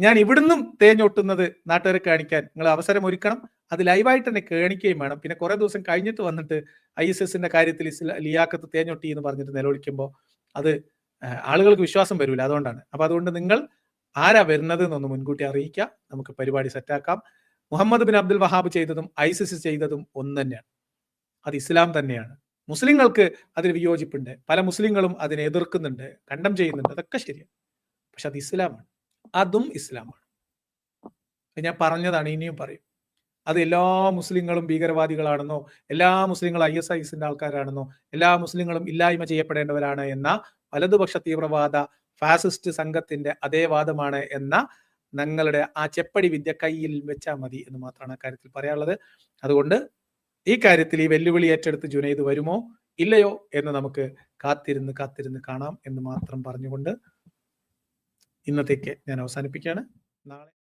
ഞാൻ ഇവിടുന്നും തേഞ്ഞൊട്ടുന്നത് നാട്ടുകാരെ കാണിക്കാൻ നിങ്ങൾ അവസരം ഒരുക്കണം. അത് ലൈവായിട്ട് തന്നെ കാണിക്കുകയും വേണം. പിന്നെ കുറെ ദിവസം കഴിഞ്ഞിട്ട് വന്നിട്ട് ISISന്റെ കാര്യത്തിൽ ലിയാഖത്ത് തേഞ്ഞൊട്ടി എന്ന് പറഞ്ഞിട്ട് നിലവിളിക്കുമ്പോൾ അത് ആളുകൾക്ക് വിശ്വാസം വരില്ല. അതുകൊണ്ടാണ്. അപ്പൊ അതുകൊണ്ട് നിങ്ങൾ ആരാ വരുന്നത് എന്നൊന്ന് മുൻകൂട്ടി അറിയിക്കുക. നമുക്ക് പരിപാടി സെറ്റാക്കാം. മുഹമ്മദ് ബിൻ അബ്ദുൽ വഹാബ് ചെയ്തതും ISIS ചെയ്തതും ഒന്ന് തന്നെയാണ്. അത് ഇസ്ലാം തന്നെയാണ്. മുസ്ലിങ്ങൾക്ക് അതിൽ വിയോജിപ്പുണ്ട്, പല മുസ്ലിങ്ങളും അതിനെ എതിർക്കുന്നുണ്ട്, കണ്ടം ചെയ്യുന്നുണ്ട്, അതൊക്കെ ശരിയാണ്. പക്ഷെ അത് ഇസ്ലാമാണ്, അതും ഇസ്ലാമാണ്. ഞാൻ പറഞ്ഞതാണ്, ഇനിയും പറയും. അത് എല്ലാ മുസ്ലിങ്ങളും ഭീകരവാദികളാണെന്നോ, എല്ലാ മുസ്ലിങ്ങളും ISISന്റെ ആൾക്കാരാണെന്നോ, എല്ലാ മുസ്ലിങ്ങളും ഇല്ലായ്മ ചെയ്യപ്പെടേണ്ടവരാണ് എന്ന വലതുപക്ഷ തീവ്രവാദ ഫാസിസ്റ്റ് സംഘത്തിന്റെ അതേ വാദമാണ് എന്ന ഞങ്ങളുടെ ആ ചെപ്പടി വിദ്യ കയ്യിൽ വെച്ചാൽ മതി എന്ന് മാത്രമാണ് കാര്യത്തിൽ പറയാനുള്ളത്. അതുകൊണ്ട് ഈ കാര്യത്തിൽ ഈ വെല്ലുവിളി ഏറ്റെടുത്ത് ജുനൈദ് വരുമോ ഇല്ലയോ എന്ന് നമുക്ക് കാത്തിരുന്ന് കാണാം എന്ന് മാത്രം പറഞ്ഞുകൊണ്ട് ഇന്നത്തേക്ക് ഞാൻ അവസാനിപ്പിക്കുകയാണ്. നാളെ